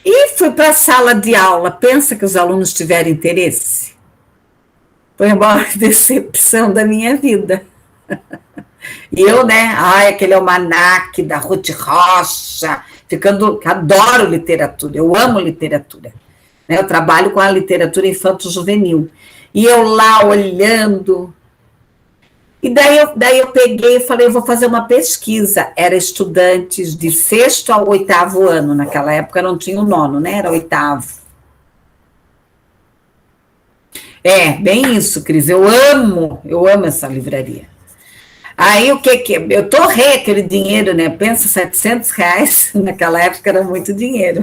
E fui para a sala de aula, pensa que os alunos tiveram interesse? Foi a maior decepção da minha vida. E eu, aquele almanaque da Ruth Rocha, adoro literatura, eu amo literatura. Eu trabalho com a literatura infanto-juvenil. E eu lá olhando. E daí eu peguei e falei, eu vou fazer uma pesquisa. Era estudantes de 6º ao 8º ano, naquela época não tinha o 9º, era 8º. Bem isso, Cris, eu amo essa livraria. Aí o que eu torrei aquele dinheiro, pensa, R$700, naquela época era muito dinheiro.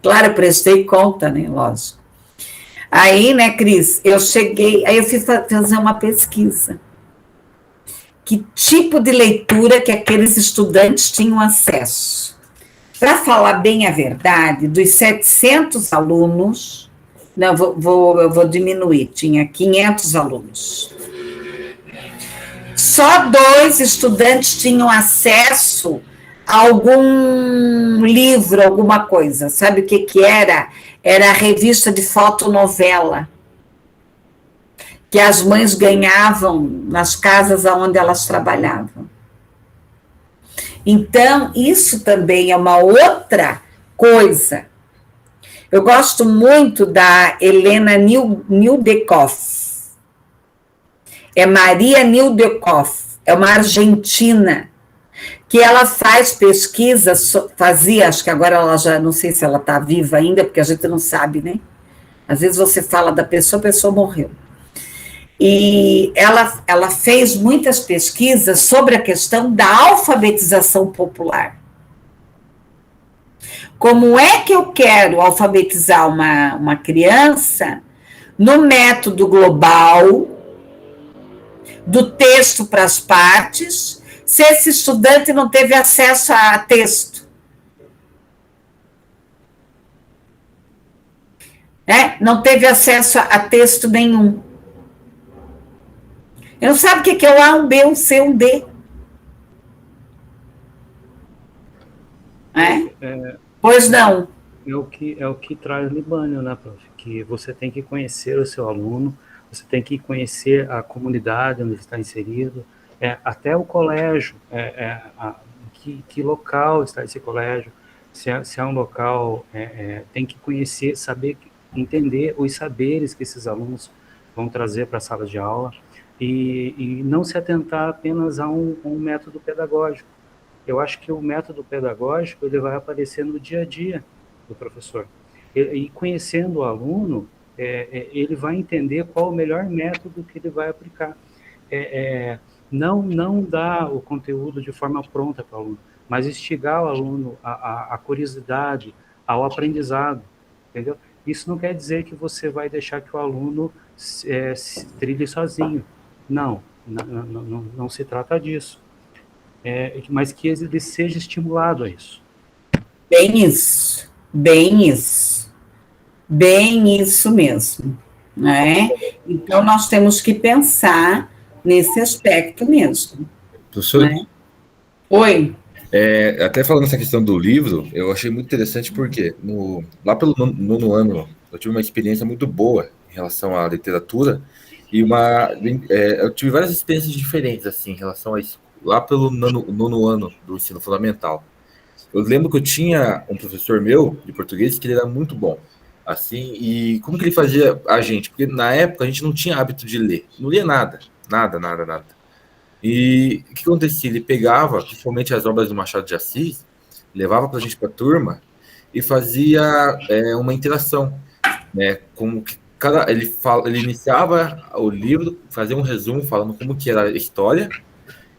Claro, eu prestei conta, lógico. Aí, Cris, eu cheguei, aí eu fui fazer uma pesquisa. Que tipo de leitura que aqueles estudantes tinham acesso? Para falar bem a verdade, dos 700 alunos, não, eu vou diminuir, tinha 500 alunos. Só 2 estudantes tinham acesso a algum livro, alguma coisa. Sabe o que era? Era a revista de fotonovela, que as mães ganhavam nas casas onde elas trabalhavam. Então, isso também é uma outra coisa. Eu gosto muito da Helena Nildekoff. É Maria Nildekoff, é uma argentina, que ela faz pesquisa, fazia, acho que agora ela já, não sei se ela está viva ainda, porque a gente não sabe, Às vezes você fala da pessoa, a pessoa morreu. E ela fez muitas pesquisas sobre a questão da alfabetização popular. Como é que eu quero alfabetizar uma criança no método global, do texto para as partes, se esse estudante não teve acesso a texto? Não teve acesso a texto nenhum. Ele não sabe o que é o A, um B, um C, um D. Pois não. É o que traz Libânio, prof? Que você tem que conhecer o seu aluno, você tem que conhecer a comunidade onde está inserido, até o colégio, que local está esse colégio, se é um local, tem que conhecer, saber, entender os saberes que esses alunos vão trazer para a sala de aula, e não se atentar apenas a um método pedagógico. Eu acho que o método pedagógico ele vai aparecer no dia a dia do professor. E conhecendo o aluno, ele vai entender qual o melhor método que ele vai aplicar. Não dar o conteúdo de forma pronta para o aluno, mas instigar o aluno à curiosidade, ao aprendizado, entendeu? Isso não quer dizer que você vai deixar que o aluno se trilhe sozinho. Não se trata disso. Mas que ele seja estimulado a isso. Bem isso mesmo. Então, nós temos que pensar nesse aspecto mesmo. Professor, Né? Oi. até falando essa questão do livro, eu achei muito interessante porque lá pelo nono ano eu tive uma experiência muito boa em relação à literatura e eu tive várias experiências diferentes assim em relação a isso, lá pelo nono ano do ensino fundamental. Eu lembro que eu tinha um professor meu de português que ele era muito bom, assim, e como que ele fazia a gente? Porque na época a gente não tinha hábito de ler, não lia nada, nada, nada, nada. E o que acontecia? Ele pegava, principalmente as obras do Machado de Assis, levava para a gente para a turma e fazia uma interação, né? Como que ele iniciava o livro, fazia um resumo falando como que era a história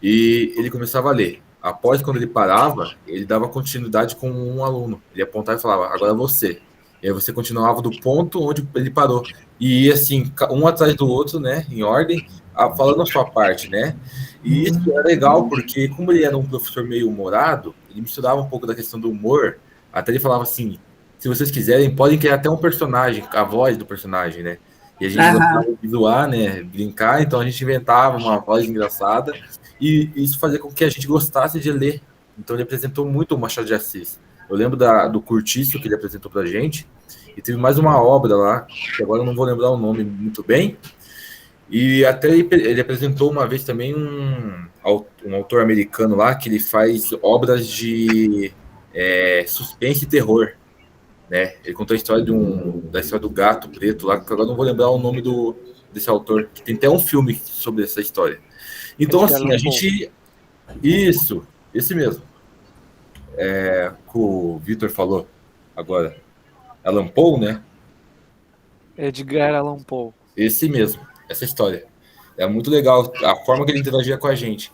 e ele começava a ler. Após, quando ele parava, ele dava continuidade com um aluno. Ele apontava e falava, agora você. E aí você continuava do ponto onde ele parou. E ia assim, um atrás do outro, né, em ordem, falando a sua parte, né? E isso é legal, porque como ele era um professor meio humorado, ele misturava um pouco da questão do humor, até ele falava assim, se vocês quiserem, podem criar até um personagem, a voz do personagem, né? E a gente gostava de zoar, né, brincar, então a gente inventava uma voz engraçada, e isso fazia com que a gente gostasse de ler. Então ele apresentou muito o Machado de Assis. Eu lembro do Curtiço que ele apresentou pra gente, e teve mais uma obra lá, que agora eu não vou lembrar o nome muito bem, e até ele apresentou uma vez também um autor americano lá, que ele faz obras de suspense e terror, né? Ele contou a história da história do gato preto lá, que agora eu não vou lembrar o nome desse autor, que tem até um filme sobre essa história. Então, assim, a gente... Isso, esse mesmo. Que o Vitor falou agora. Allan Poe, né? Edgar Allan Poe. Esse mesmo, essa história. É muito legal a forma que ele interagia com a gente.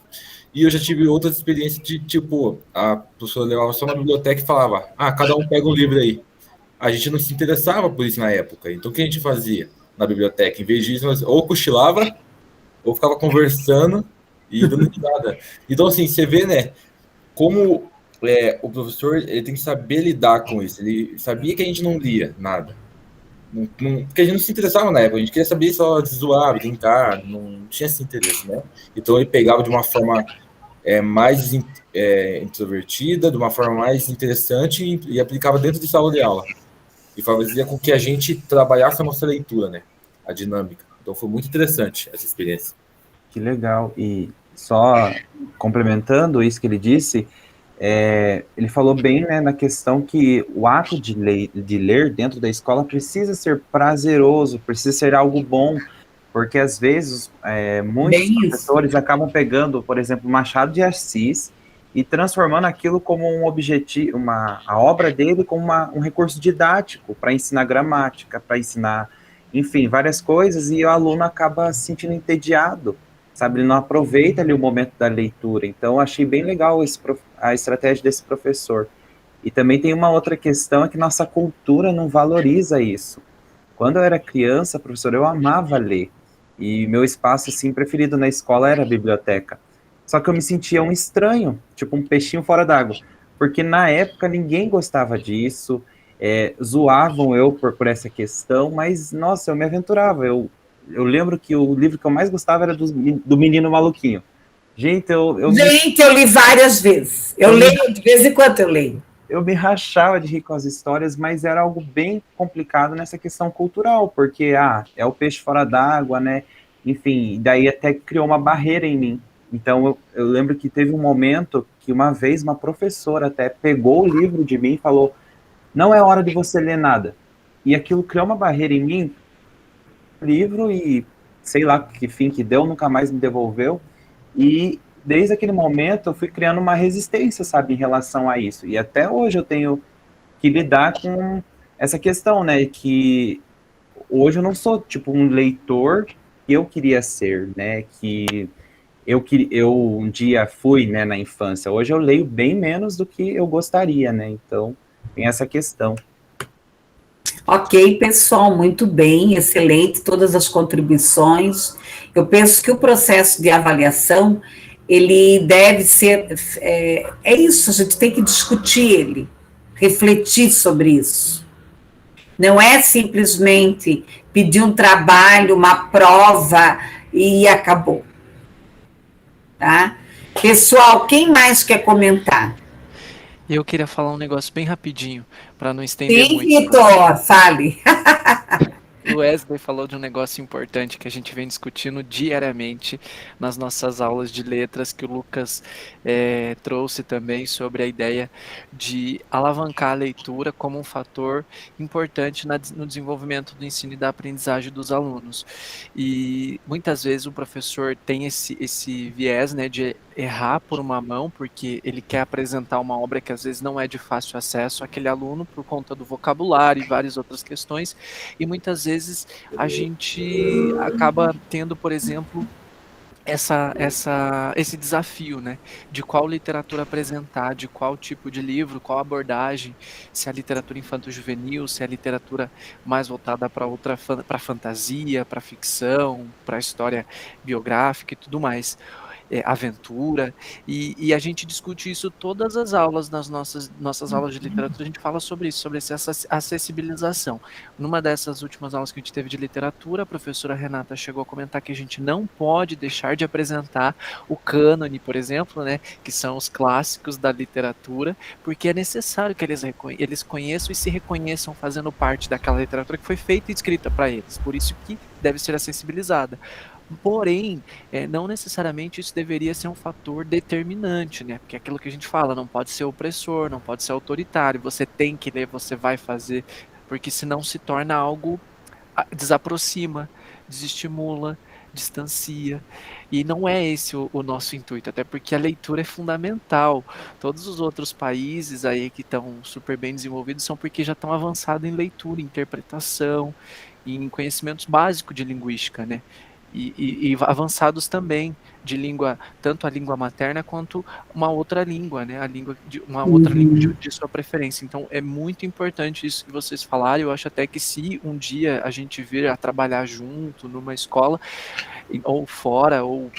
E eu já tive outras experiências de, tipo, a professora levava só na biblioteca e falava, cada um pega um livro aí. A gente não se interessava por isso na época. Então, o que a gente fazia na biblioteca? Em vez disso, nós ou cochilava, ou ficava conversando e dando risada. Então, assim, você vê, né, como o professor ele tem que saber lidar com isso. Ele sabia que a gente não lia nada. Porque a gente não se interessava na época, a gente queria saber só de zoar, brincar, não tinha esse interesse, né? Então ele pegava de uma forma mais introvertida, de uma forma mais interessante e aplicava dentro de sala de aula. E fazia com que a gente trabalhasse a nossa leitura, né? A dinâmica. Então foi muito interessante essa experiência. Que legal. E só complementando isso que ele disse, ele falou bem, né, na questão que o ato de ler dentro da escola precisa ser prazeroso, precisa ser algo bom, porque às vezes muitos professores acabam pegando, por exemplo, Machado de Assis e transformando aquilo como um objetivo, a obra dele como um recurso didático para ensinar gramática, para ensinar, enfim, várias coisas, e o aluno acaba se sentindo entediado, sabe? Ele não aproveita ali o momento da leitura. Então, eu achei bem legal a estratégia desse professor. E também tem uma outra questão, é que nossa cultura não valoriza isso. Quando eu era criança, professor, eu amava ler. E meu espaço, assim, preferido na escola era a biblioteca. Só que eu me sentia um estranho, tipo um peixinho fora d'água. Porque na época ninguém gostava disso, zoavam eu por essa questão, mas, nossa, eu me aventurava. Eu lembro que o livro que eu mais gostava era do Menino Maluquinho. Gente, eu li várias vezes. Eu leio, de vez em quando eu leio. Eu me rachava de rir com as histórias, mas era algo bem complicado nessa questão cultural, porque, é o peixe fora d'água, né? Enfim, daí até criou uma barreira em mim. Então, eu lembro que teve um momento que uma vez uma professora até pegou o livro de mim e falou, não é hora de você ler nada. E aquilo criou uma barreira em mim, livro, e sei lá que fim que deu, nunca mais me devolveu, e desde aquele momento eu fui criando uma resistência, sabe, em relação a isso, e até hoje eu tenho que lidar com essa questão, né, que hoje eu não sou, tipo, um leitor que eu queria ser, né, que eu um dia fui, né, na infância. Hoje eu leio bem menos do que eu gostaria, né, então tem essa questão. Ok, pessoal, muito bem, excelente, todas as contribuições. Eu penso que o processo de avaliação, ele deve ser, isso, a gente tem que discutir ele, refletir sobre isso. Não é simplesmente pedir um trabalho, uma prova e acabou. tá? Pessoal, quem mais quer comentar? Eu queria falar um negócio bem rapidinho, para não estender Sim, muito. Vitor, fale. O Wesley falou de um negócio importante que a gente vem discutindo diariamente nas nossas aulas de letras, que o Lucas trouxe também sobre a ideia de alavancar a leitura como um fator importante no desenvolvimento do ensino e da aprendizagem dos alunos. E muitas vezes o professor tem esse viés, né, de errar por uma mão, porque ele quer apresentar uma obra que às vezes não é de fácil acesso àquele aluno por conta do vocabulário e várias outras questões, e muitas vezes a gente acaba tendo, por exemplo, esse desafio, né, de qual literatura apresentar, de qual tipo de livro, qual abordagem, se é a literatura infanto-juvenil, se é a literatura mais voltada para fantasia, para ficção, para história biográfica e tudo mais. Aventura, e a gente discute isso todas as aulas, nas nossas aulas de literatura, a gente fala sobre isso, sobre essa acessibilização. Numa dessas últimas aulas que a gente teve de literatura, a professora Renata chegou a comentar que a gente não pode deixar de apresentar o cânone, por exemplo, né, que são os clássicos da literatura, porque é necessário que eles conheçam e se reconheçam fazendo parte daquela literatura que foi feita e escrita para eles, por isso que deve ser acessibilizada. Porém, não necessariamente isso deveria ser um fator determinante, né? Porque é aquilo que a gente fala, não pode ser opressor, não pode ser autoritário, você tem que ler, você vai fazer, porque senão se torna algo, desaproxima, desestimula, distancia, e não é esse o nosso intuito, até porque a leitura é fundamental. Todos os outros países aí que estão super bem desenvolvidos são porque já estão avançados em leitura, interpretação, em conhecimentos básicos de linguística, né? E avançados também de língua, tanto a língua materna quanto uma outra língua, né? Uma outra língua de sua preferência. Então é muito importante isso que vocês falaram. Eu acho até que se um dia a gente vir a trabalhar junto numa escola, ou fora, ou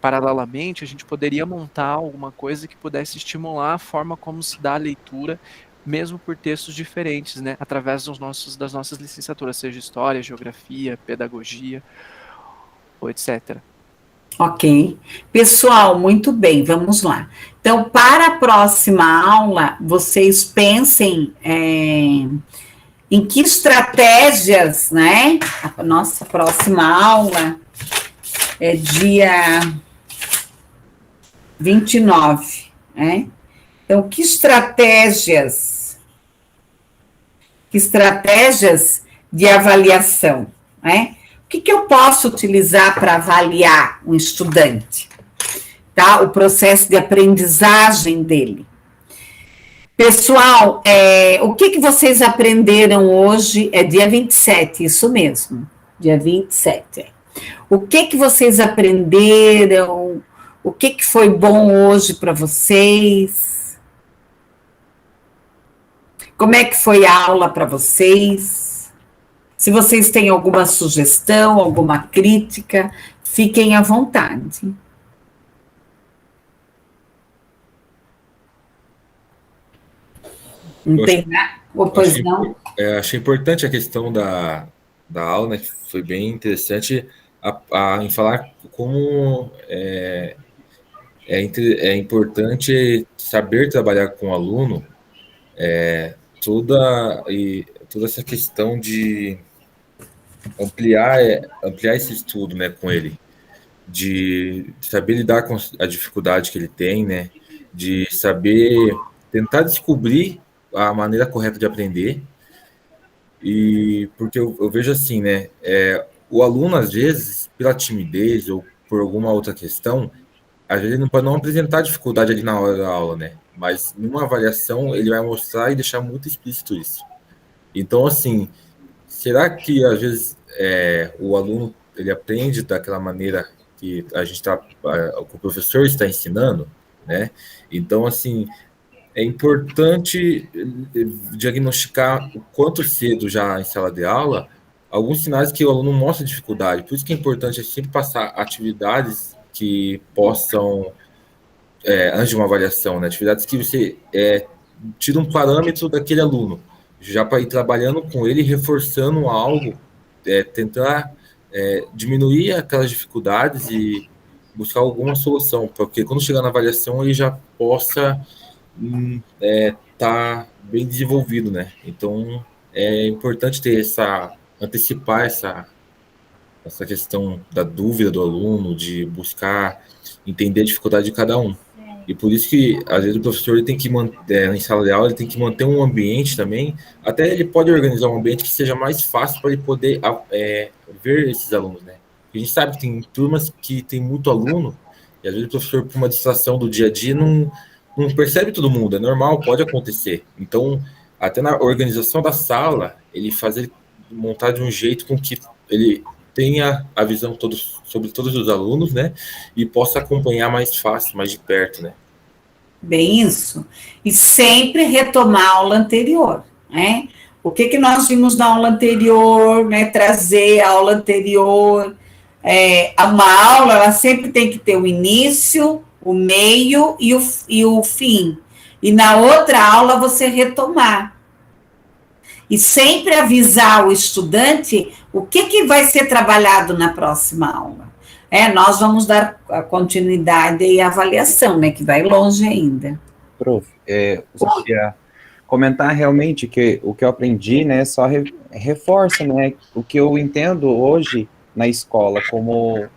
paralelamente, a gente poderia montar alguma coisa que pudesse estimular a forma como se dá a leitura, mesmo por textos diferentes, né, através das nossas licenciaturas, seja História, Geografia, Pedagogia, ou etc. Ok. Pessoal, muito bem, vamos lá. Então, para a próxima aula, vocês pensem em que estratégias, né? A nossa próxima aula é dia 29, né? Então, que estratégias de avaliação, né? O que eu posso utilizar para avaliar um estudante? Tá? O processo de aprendizagem dele. Pessoal, o que vocês aprenderam hoje? É dia 27, isso mesmo, dia 27. O que vocês aprenderam? O que foi bom hoje para vocês? Como é que foi a aula para vocês? Se vocês têm alguma sugestão, alguma crítica, fiquem à vontade. Não tem nada? Pois não? Achei importante a questão da aula, né, que foi bem interessante em falar como é importante saber trabalhar com o aluno, toda essa questão de ampliar esse estudo, né, com ele, de saber lidar com a dificuldade que ele tem, né, de saber tentar descobrir a maneira correta de aprender, e porque eu vejo assim, né, o aluno, às vezes, pela timidez ou por alguma outra questão, às vezes ele não pode não apresentar dificuldade ali na hora da aula, né, mas numa avaliação ele vai mostrar e deixar muito explícito isso. Então, assim, será que às vezes o aluno ele aprende daquela maneira que o professor está ensinando, né? Então, assim, é importante diagnosticar o quanto cedo já em sala de aula alguns sinais que o aluno mostra dificuldade. Por isso que é importante sempre passar atividades que possam, antes de uma avaliação, né? Atividades que você tira um parâmetro daquele aluno, já para ir trabalhando com ele, reforçando algo, tentar diminuir aquelas dificuldades buscar alguma solução, porque quando chegar na avaliação ele já possa tá bem desenvolvido, né? Então é importante ter antecipar essa questão da dúvida do aluno, de buscar entender a dificuldade de cada um. E por isso que, às vezes, o professor ele tem que manter, em sala de aula, ele tem que manter um ambiente também, até ele pode organizar um ambiente que seja mais fácil para ele poder ver esses alunos, né? A gente sabe que tem turmas que tem muito aluno, e às vezes o professor, por uma distração do dia a dia, não percebe todo mundo, é normal, pode acontecer. Então, até na organização da sala, ele montar de um jeito com que ele tenha a visão sobre todos os alunos, né, e possa acompanhar mais fácil, mais de perto, né. Bem isso. E sempre retomar a aula anterior, né? O que nós vimos na aula anterior, né? Trazer a aula anterior. Uma aula, ela sempre tem que ter o início, o meio e o fim. E na outra aula você retomar. E sempre avisar o estudante o que vai ser trabalhado na próxima aula. Nós vamos dar a continuidade e a avaliação, né, que vai longe ainda. Prof, só queria comentar realmente que o que eu aprendi, né, só reforça, né, o que eu entendo hoje na escola como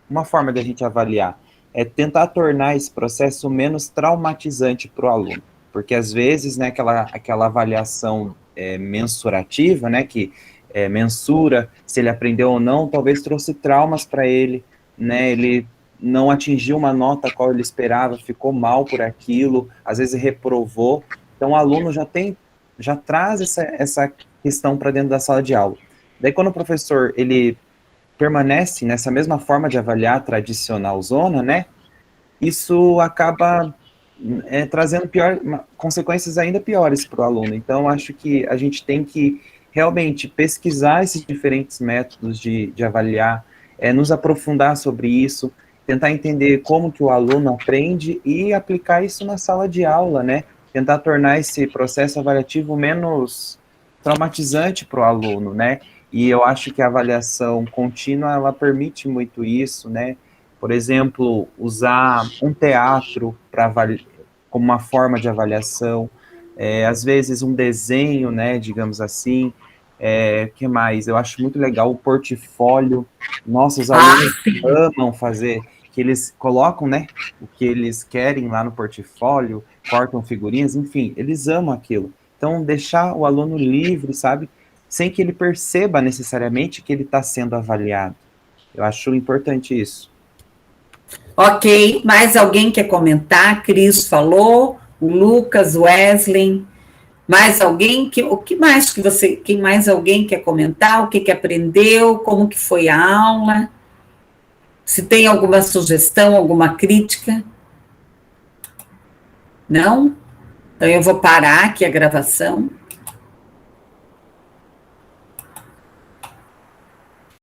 uma forma de a gente avaliar, é tentar tornar esse processo menos traumatizante para o aluno, porque às vezes, né, aquela avaliação mensurativa, né, que mensura se ele aprendeu ou não, talvez trouxe traumas para ele, né, ele não atingiu uma nota qual ele esperava, ficou mal por aquilo, às vezes reprovou, então o aluno já traz essa questão para dentro da sala de aula. Daí quando o professor, ele permanece nessa mesma forma de avaliar tradicional zona, né, isso acaba trazendo consequências ainda piores para o aluno. Então, acho que a gente tem que realmente pesquisar esses diferentes métodos de avaliar, nos aprofundar sobre isso, tentar entender como que o aluno aprende e aplicar isso na sala de aula, né? Tentar tornar esse processo avaliativo menos traumatizante para o aluno, né? E eu acho que a avaliação contínua, ela permite muito isso, né? Por exemplo, usar um teatro como uma forma de avaliação, às vezes um desenho, né, digamos assim, que mais? Eu acho muito legal o portfólio. Nossa, os alunos amam fazer, que eles colocam, né, o que eles querem lá no portfólio, cortam figurinhas, enfim, eles amam aquilo. Então, deixar o aluno livre, sabe, sem que ele perceba necessariamente que ele está sendo avaliado. Eu acho importante isso. Ok, mais alguém quer comentar? Cris falou, o Lucas, Wesley, mais alguém? Quem mais alguém quer comentar? O que aprendeu? Como que foi a aula? Se tem alguma sugestão, alguma crítica? Não? Então eu vou parar aqui a gravação.